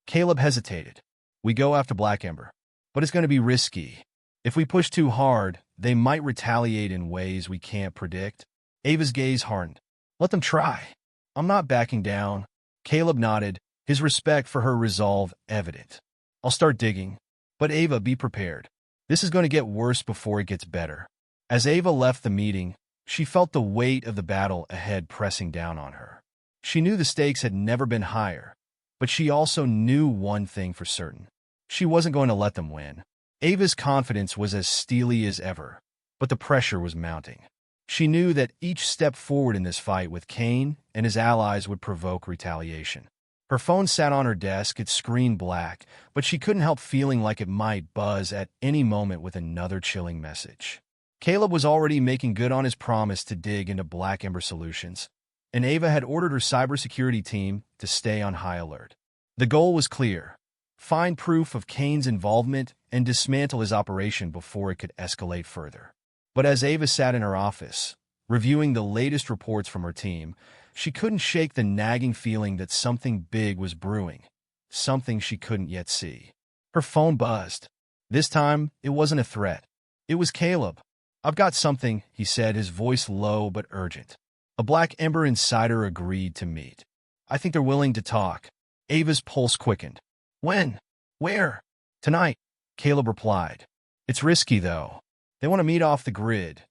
Caleb hesitated. "We go after Black Ember. But it's going to be risky. If we push too hard, they might retaliate in ways we can't predict." Ava's gaze hardened. "Let them try. I'm not backing down." Caleb nodded, his respect for her resolve evident. "I'll start digging. But Ava, be prepared. This is going to get worse before it gets better." As Ava left the meeting, she felt the weight of the battle ahead pressing down on her. She knew the stakes had never been higher, but she also knew one thing for certain. She wasn't going to let them win. Ava's confidence was as steely as ever, but the pressure was mounting. She knew that each step forward in this fight with Kane and his allies would provoke retaliation. Her phone sat on her desk, its screen black, but she couldn't help feeling like it might buzz at any moment with another chilling message. Caleb was already making good on his promise to dig into Black Ember Solutions, and Ava had ordered her cybersecurity team to stay on high alert. The goal was clear: find proof of Kane's involvement and dismantle his operation before it could escalate further. But as Ava sat in her office, reviewing the latest reports from her team, she couldn't shake the nagging feeling that something big was brewing, something she couldn't yet see. Her phone buzzed. This time, it wasn't a threat. It was Caleb. "I've got something," he said, his voice low but urgent. "A Black Ember insider agreed to meet. I think they're willing to talk." Ava's pulse quickened. "When? Where?" "Tonight," Caleb replied. "It's risky, though. They want to meet off the grid.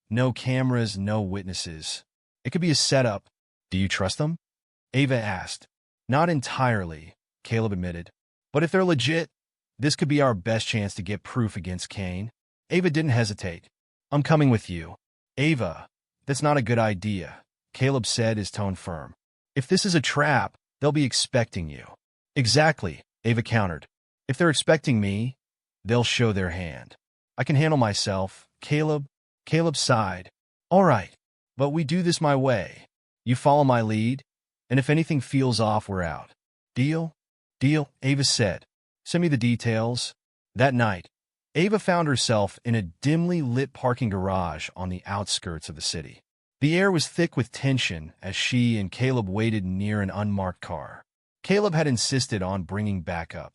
No cameras, no witnesses. It could be a setup." "Do you trust them?" Ava asked. "Not entirely," Caleb admitted. "But if they're legit, this could be our best chance to get proof against Kane." Ava didn't hesitate. "I'm coming with you." "Ava, that's not a good idea," Caleb said, his tone firm. "If this is a trap, they'll be expecting you." "Exactly," Ava countered. "If they're expecting me, they'll show their hand. I can handle myself." Caleb sighed. "All right, but we do this my way. You follow my lead, and if anything feels off, we're out. Deal?" "Deal," Ava said. "Send me the details." That night, Ava found herself in a dimly lit parking garage on the outskirts of the city. The air was thick with tension as she and Caleb waited near an unmarked car. Caleb had insisted on bringing backup,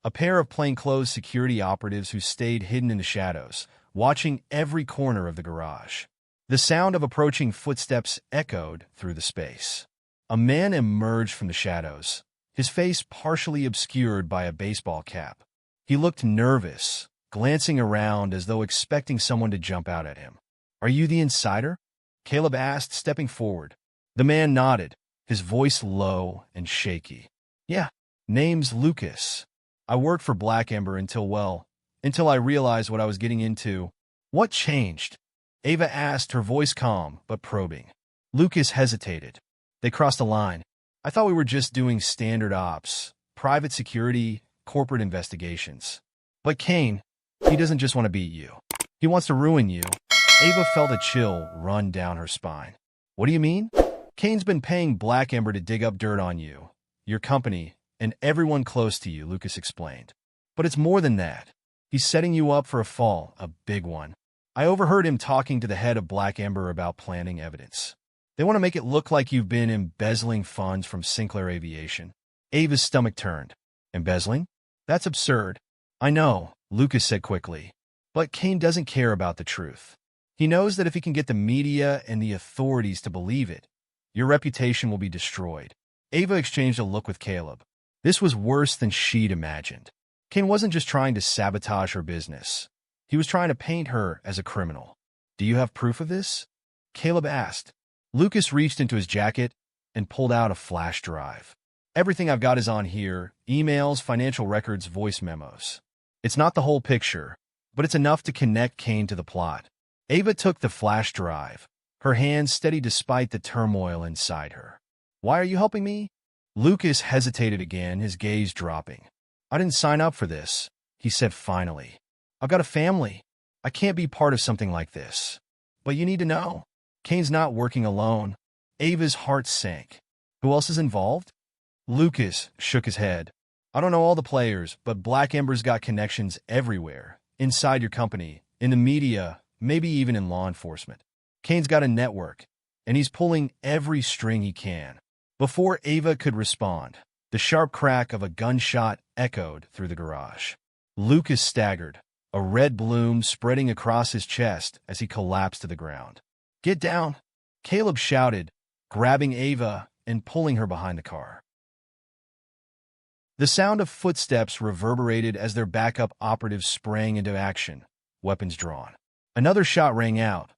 a pair of plainclothes security operatives who stayed hidden in the shadows, watching every corner of the garage. The sound of approaching footsteps echoed through the space. A man emerged from the shadows, his face partially obscured by a baseball cap. He looked nervous, glancing around as though expecting someone to jump out at him. "Are you the insider?" Caleb asked, stepping forward. The man nodded, his voice low and shaky. "Yeah, name's Lucas. I worked for Black Ember until I realized what I was getting into." "What changed?" Ava asked, her voice calm but probing. Lucas hesitated. "They crossed a line. I thought we were just doing standard ops, private security, corporate investigations. But Kane, he doesn't just want to beat you. He wants to ruin you." Ava felt a chill run down her spine. "What do you mean?" "Kane's been paying Black Ember to dig up dirt on you, your company, and everyone close to you," Lucas explained. "But it's more than that. He's setting you up for a fall, a big one. I overheard him talking to the head of Black Ember about planting evidence. They want to make it look like you've been embezzling funds from Sinclair Aviation." Ava's stomach turned. "Embezzling? That's absurd." "I know," Lucas said quickly. "But Kane doesn't care about the truth. He knows that if he can get the media and the authorities to believe it, your reputation will be destroyed." Ava exchanged a look with Caleb. This was worse than she'd imagined. Kane wasn't just trying to sabotage her business. He was trying to paint her as a criminal. "Do you have proof of this?" Caleb asked. Lucas reached into his jacket and pulled out a flash drive. "Everything I've got is on here: emails, financial records, voice memos. It's not the whole picture, but it's enough to connect Kane to the plot." Ava took the flash drive, her hands steady despite the turmoil inside her. "Why are you helping me?" Lucas hesitated again, his gaze dropping. "I didn't sign up for this," he said finally. "I've got a family. I can't be part of something like this. But you need to know, Kane's not working alone." Ava's heart sank. "Who else is involved?" Lucas shook his head. "I don't know all the players, but Black Ember's got connections everywhere. Inside your company, in the media, maybe even in law enforcement. Kane's got a network, and he's pulling every string he can." Before Ava could respond, the sharp crack of a gunshot echoed through the garage. Lucas staggered, a red bloom spreading across his chest as he collapsed to the ground. "Get down!" Caleb shouted, grabbing Ava and pulling her behind the car. The sound of footsteps reverberated as their backup operatives sprang into action, weapons drawn. Another shot rang out,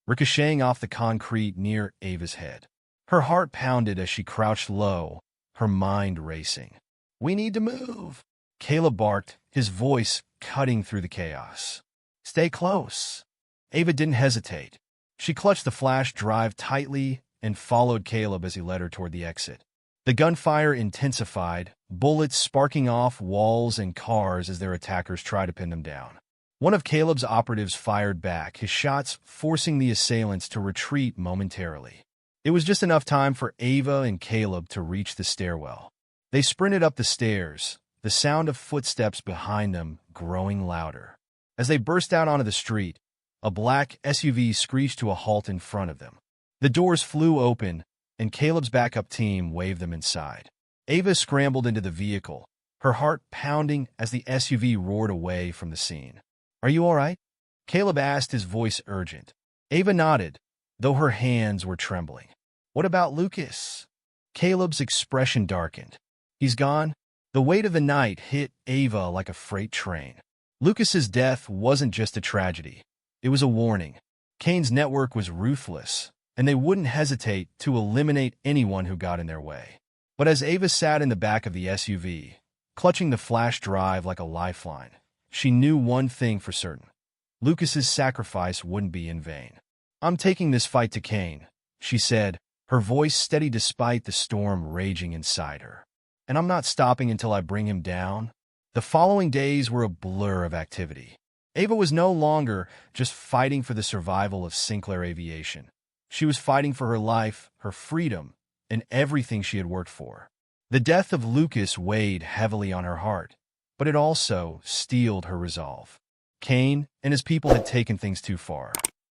ricocheting off the concrete near Ava's head. Her heart pounded as she crouched low, her mind racing. "We need to move," Caleb barked, his voice cutting through the chaos. "Stay close." Ava didn't hesitate. She clutched the flash drive tightly and followed Caleb as he led her toward the exit. The gunfire intensified, bullets sparking off walls and cars as their attackers tried to pin them down. One of Caleb's operatives fired back, his shots forcing the assailants to retreat momentarily. It was just enough time for Ava and Caleb to reach the stairwell. They sprinted up the stairs, the sound of footsteps behind them growing louder. As they burst out onto the street, a black SUV screeched to a halt in front of them. The doors flew open, and Caleb's backup team waved them inside. Ava scrambled into the vehicle, her heart pounding as the SUV roared away from the scene. "Are you all right?" Caleb asked, his voice urgent. Ava nodded, though her hands were trembling. "What about Lucas?" Caleb's expression darkened. "He's gone." The weight of the night hit Ava like a freight train. Lucas's death wasn't just a tragedy. It was a warning. Kane's network was ruthless, and they wouldn't hesitate to eliminate anyone who got in their way. But as Ava sat in the back of the SUV, clutching the flash drive like a lifeline, she knew one thing for certain. Lucas's sacrifice wouldn't be in vain. "I'm taking this fight to Kane," she said, her voice steady despite the storm raging inside her. "And I'm not stopping until I bring him down." The following days were a blur of activity. Ava was no longer just fighting for the survival of Sinclair Aviation. She was fighting for her life, her freedom, and everything she had worked for. The death of Lucas weighed heavily on her heart, but it also steeled her resolve. Kane and his people had taken things too far.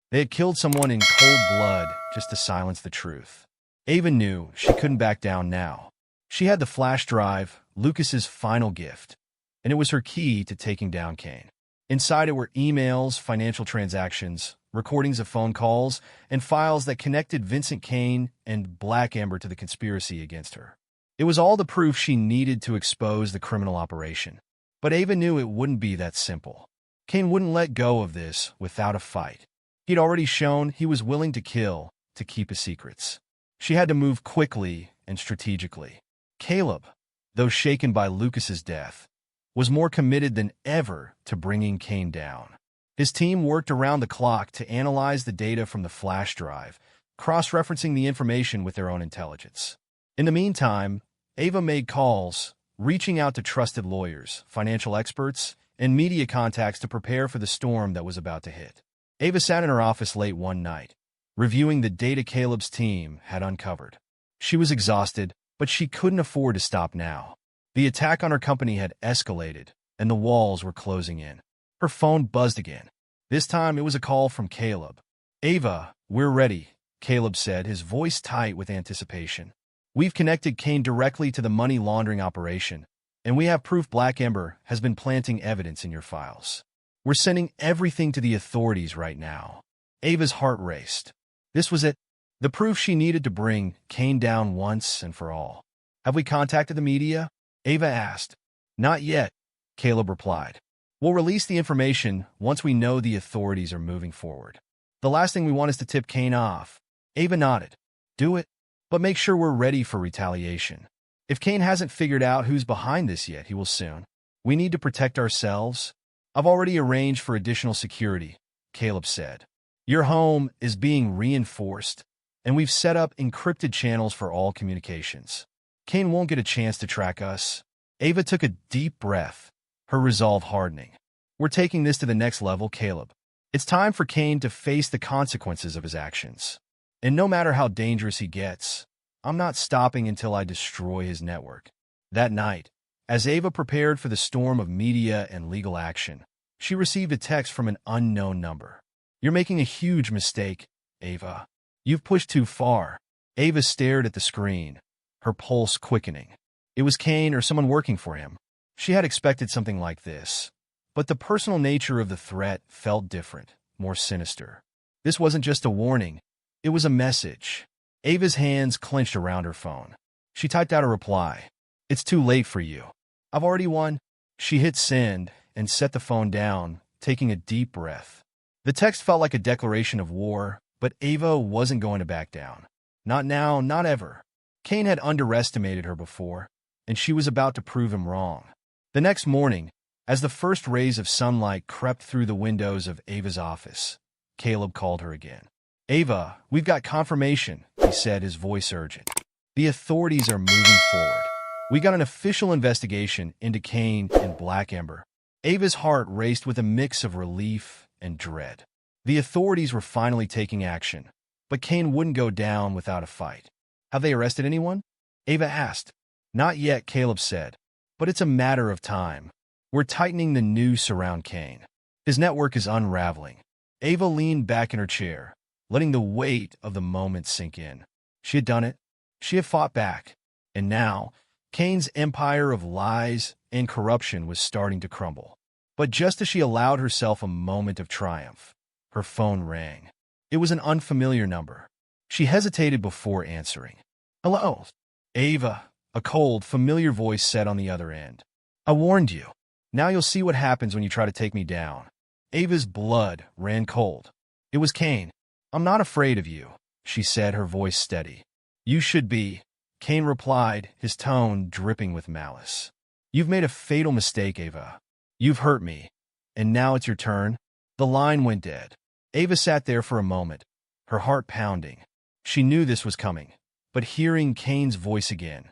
They had killed someone in cold blood just to silence the truth. Ava knew she couldn't back down now. She had the flash drive, Lucas's final gift, and it was her key to taking down Kane. Inside it were emails, financial transactions, recordings of phone calls, and files that connected Vincent Kane and Black Ember to the conspiracy against her. It was all the proof she needed to expose the criminal operation. But Ava knew it wouldn't be that simple. Kane wouldn't let go of this without a fight. He'd already shown he was willing to kill to keep his secrets. She had to move quickly and strategically. Caleb, though shaken by Lucas's death, was more committed than ever to bringing Kane down. His team worked around the clock to analyze the data from the flash drive, cross-referencing the information with their own intelligence. In the meantime, Ava made calls, reaching out to trusted lawyers, financial experts, and media contacts to prepare for the storm that was about to hit. Ava sat in her office late one night, reviewing the data Caleb's team had uncovered. She was exhausted, but she couldn't afford to stop now. The attack on her company had escalated, and the walls were closing in. Her phone buzzed again. This time it was a call from Caleb. "Ava, we're ready," Caleb said, his voice tight with anticipation. "We've connected Kane directly to the money laundering operation, and we have proof Black Ember has been planting evidence in your files. We're sending everything to the authorities right now." Ava's heart raced. This was it, the proof she needed to bring Kane down once and for all. "Have we contacted the media?" Ava asked. "Not yet," Caleb replied. "We'll release the information once we know the authorities are moving forward. The last thing we want is to tip Kane off." Ava nodded. "Do it, but make sure we're ready for retaliation. If Kane hasn't figured out who's behind this yet, he will soon. We need to protect ourselves." "I've already arranged for additional security," Caleb said. "Your home is being reinforced, and we've set up encrypted channels for all communications. Kane won't get a chance to track us." Ava took a deep breath, her resolve hardening. We're taking this to the next level, Caleb. It's time for Kane to face the consequences of his actions. And no matter how dangerous he gets, I'm not stopping until I destroy his network. That night, as Ava prepared for the storm of media and legal action, she received a text from an unknown number. You're making a huge mistake, Ava. You've pushed too far. Ava stared at the screen, her pulse quickening. It was Kane or someone working for him. She had expected something like this. But the personal nature of the threat felt different, more sinister. This wasn't just a warning. It was a message. Ava's hands clenched around her phone. She typed out a reply. It's too late for you. I've already won. She hit send and set the phone down, taking a deep breath. The text felt like a declaration of war, but Ava wasn't going to back down. Not now, not ever. Kane had underestimated her before, and she was about to prove him wrong. The next morning, as the first rays of sunlight crept through the windows of Ava's office, Caleb called her again. Ava, we've got confirmation, he said, his voice urgent. The authorities are moving forward. We got an official investigation into Kane and Black Ember. Ava's heart raced with a mix of relief and dread. The authorities were finally taking action, but Kane wouldn't go down without a fight. Have they arrested anyone? Ava asked. Not yet, Caleb said, but it's a matter of time. We're tightening the noose around Kane. His network is unraveling. Ava leaned back in her chair, letting the weight of the moment sink in. She had done it. She had fought back. And now, Kane's empire of lies and corruption was starting to crumble. But just as she allowed herself a moment of triumph, her phone rang. It was an unfamiliar number. She hesitated before answering. Hello? Ava, a cold, familiar voice said on the other end. I warned you. Now you'll see what happens when you try to take me down. Ava's blood ran cold. It was Kane. I'm not afraid of you, she said, her voice steady. You should be, Kane replied, his tone dripping with malice. You've made a fatal mistake, Ava. You've hurt me. And now it's your turn. The line went dead. Ava sat there for a moment, her heart pounding. She knew this was coming, but hearing Kane's voice again,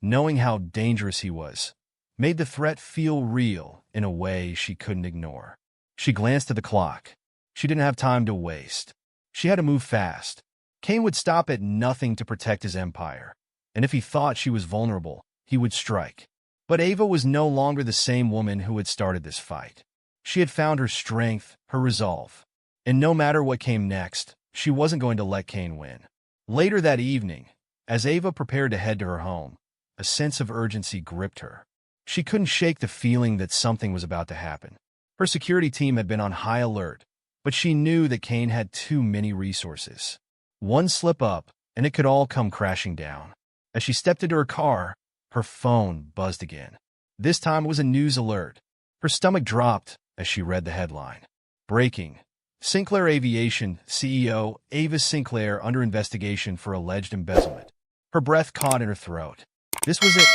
knowing how dangerous he was, made the threat feel real in a way she couldn't ignore. She glanced at the clock. She didn't have time to waste. She had to move fast. Kane would stop at nothing to protect his empire, and if he thought she was vulnerable, he would strike. But Ava was no longer the same woman who had started this fight. She had found her strength, her resolve. And no matter what came next, she wasn't going to let Kane win. Later that evening, as Ava prepared to head to her home, a sense of urgency gripped her. She couldn't shake the feeling that something was about to happen. Her security team had been on high alert, but she knew that Kane had too many resources. One slip up, and it could all come crashing down. As she stepped into her car, her phone buzzed again. This time it was a news alert. Her stomach dropped as she read the headline. Breaking. Sinclair Aviation CEO Ava Sinclair under investigation for alleged embezzlement. Her breath caught in her throat. This was it.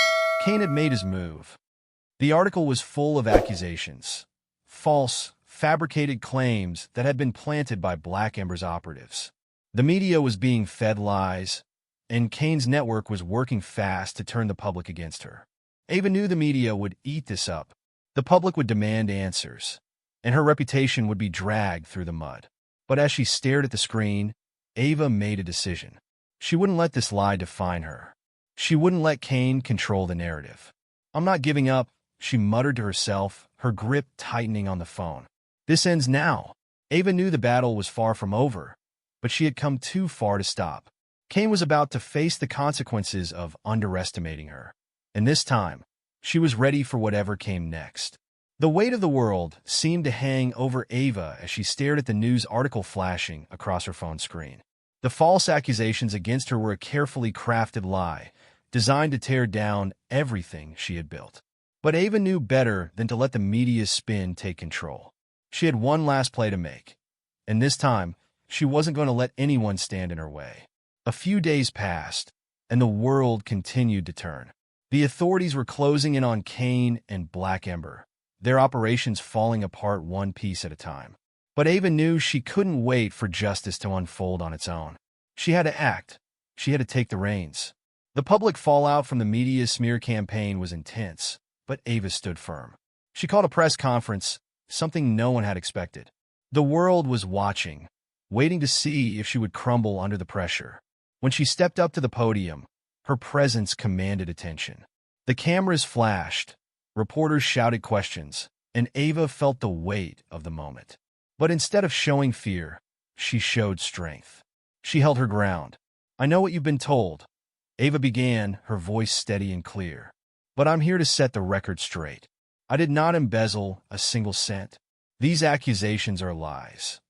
Kane had made his move. The article was full of accusations. False, fabricated claims that had been planted by Black Ember's operatives. The media was being fed lies, and Kane's network was working fast to turn the public against her. Ava knew the media would eat this up. The public would demand answers, and her reputation would be dragged through the mud. But as she stared at the screen, Ava made a decision. She wouldn't let this lie define her. She wouldn't let Kane control the narrative. I'm not giving up, she muttered to herself, her grip tightening on the phone. This ends now. Ava knew the battle was far from over, but she had come too far to stop. Kane was about to face the consequences of underestimating her. And this time, she was ready for whatever came next. The weight of the world seemed to hang over Ava as she stared at the news article flashing across her phone screen. The false accusations against her were a carefully crafted lie, designed to tear down everything she had built. But Ava knew better than to let the media's spin take control. She had one last play to make, and this time, she wasn't going to let anyone stand in her way. A few days passed, and the world continued to turn. The authorities were closing in on Kane and Black Ember, their operations falling apart one piece at a time. But Ava knew she couldn't wait for justice to unfold on its own. She had to act. She had to take the reins. The public fallout from the media's smear campaign was intense, but Ava stood firm. She called a press conference, something no one had expected. The world was watching, waiting to see if she would crumble under the pressure. When she stepped up to the podium, her presence commanded attention. The cameras flashed, reporters shouted questions, and Ava felt the weight of the moment. But instead of showing fear, she showed strength. She held her ground. "I know what you've been told," Ava began, her voice steady and clear. "But I'm here to set the record straight. I did not embezzle a single cent. These accusations are lies.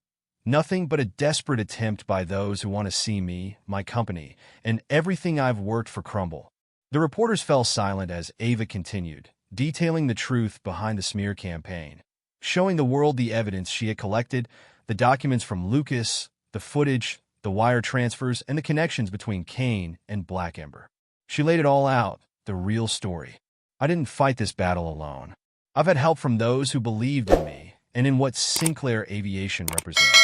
Nothing but a desperate attempt by those who want to see me, my company, and everything I've worked for crumble." The reporters fell silent as Ava continued, detailing the truth behind the smear campaign, showing the world the evidence she had collected, the documents from Lucas, the footage, the wire transfers, and the connections between Kane and Black Ember. She laid it all out, the real story. "I didn't fight this battle alone. I've had help from those who believed in me and in what Sinclair Aviation represents.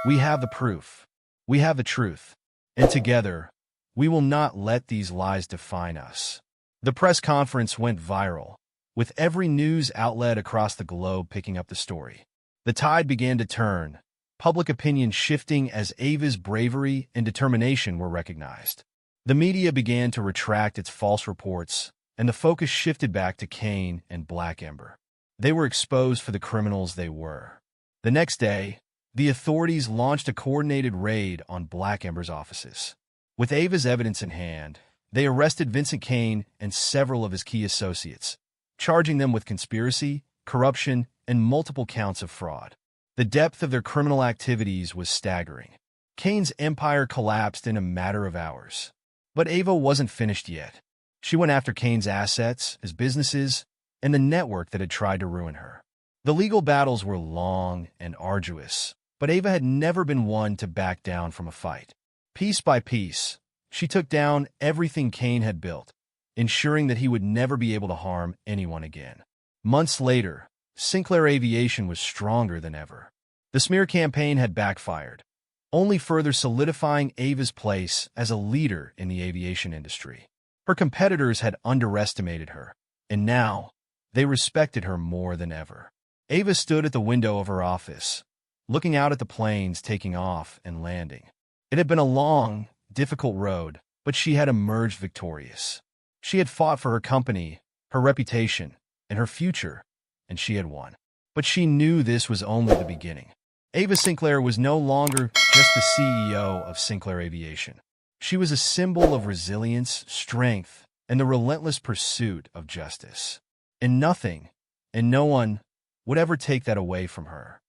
We have the proof. We have the truth. And together, we will not let these lies define us." The press conference went viral, with every news outlet across the globe picking up the story. The tide began to turn, public opinion shifting as Ava's bravery and determination were recognized. The media began to retract its false reports, and the focus shifted back to Kane and Black Ember. They were exposed for the criminals they were. The next day, the authorities launched a coordinated raid on Black Ember's offices. With Ava's evidence in hand, they arrested Vincent Kane and several of his key associates, charging them with conspiracy, corruption, and multiple counts of fraud. The depth of their criminal activities was staggering. Kane's empire collapsed in a matter of hours. But Ava wasn't finished yet. She went after Kane's assets, his businesses, and the network that had tried to ruin her. The legal battles were long and arduous, but Ava had never been one to back down from a fight. Piece by piece, she took down everything Kane had built, ensuring that he would never be able to harm anyone again. Months later, Sinclair Aviation was stronger than ever. The smear campaign had backfired, only further solidifying Ava's place as a leader in the aviation industry. Her competitors had underestimated her, and now they respected her more than ever. Ava stood at the window of her office, looking out at the planes taking off and landing. It had been a long, difficult road, but she had emerged victorious. She had fought for her company, her reputation, and her future, and she had won. But she knew this was only the beginning. Ava Sinclair was no longer just the CEO of Sinclair Aviation. She was a symbol of resilience, strength, and the relentless pursuit of justice. And nothing, and no one, would ever take that away from her.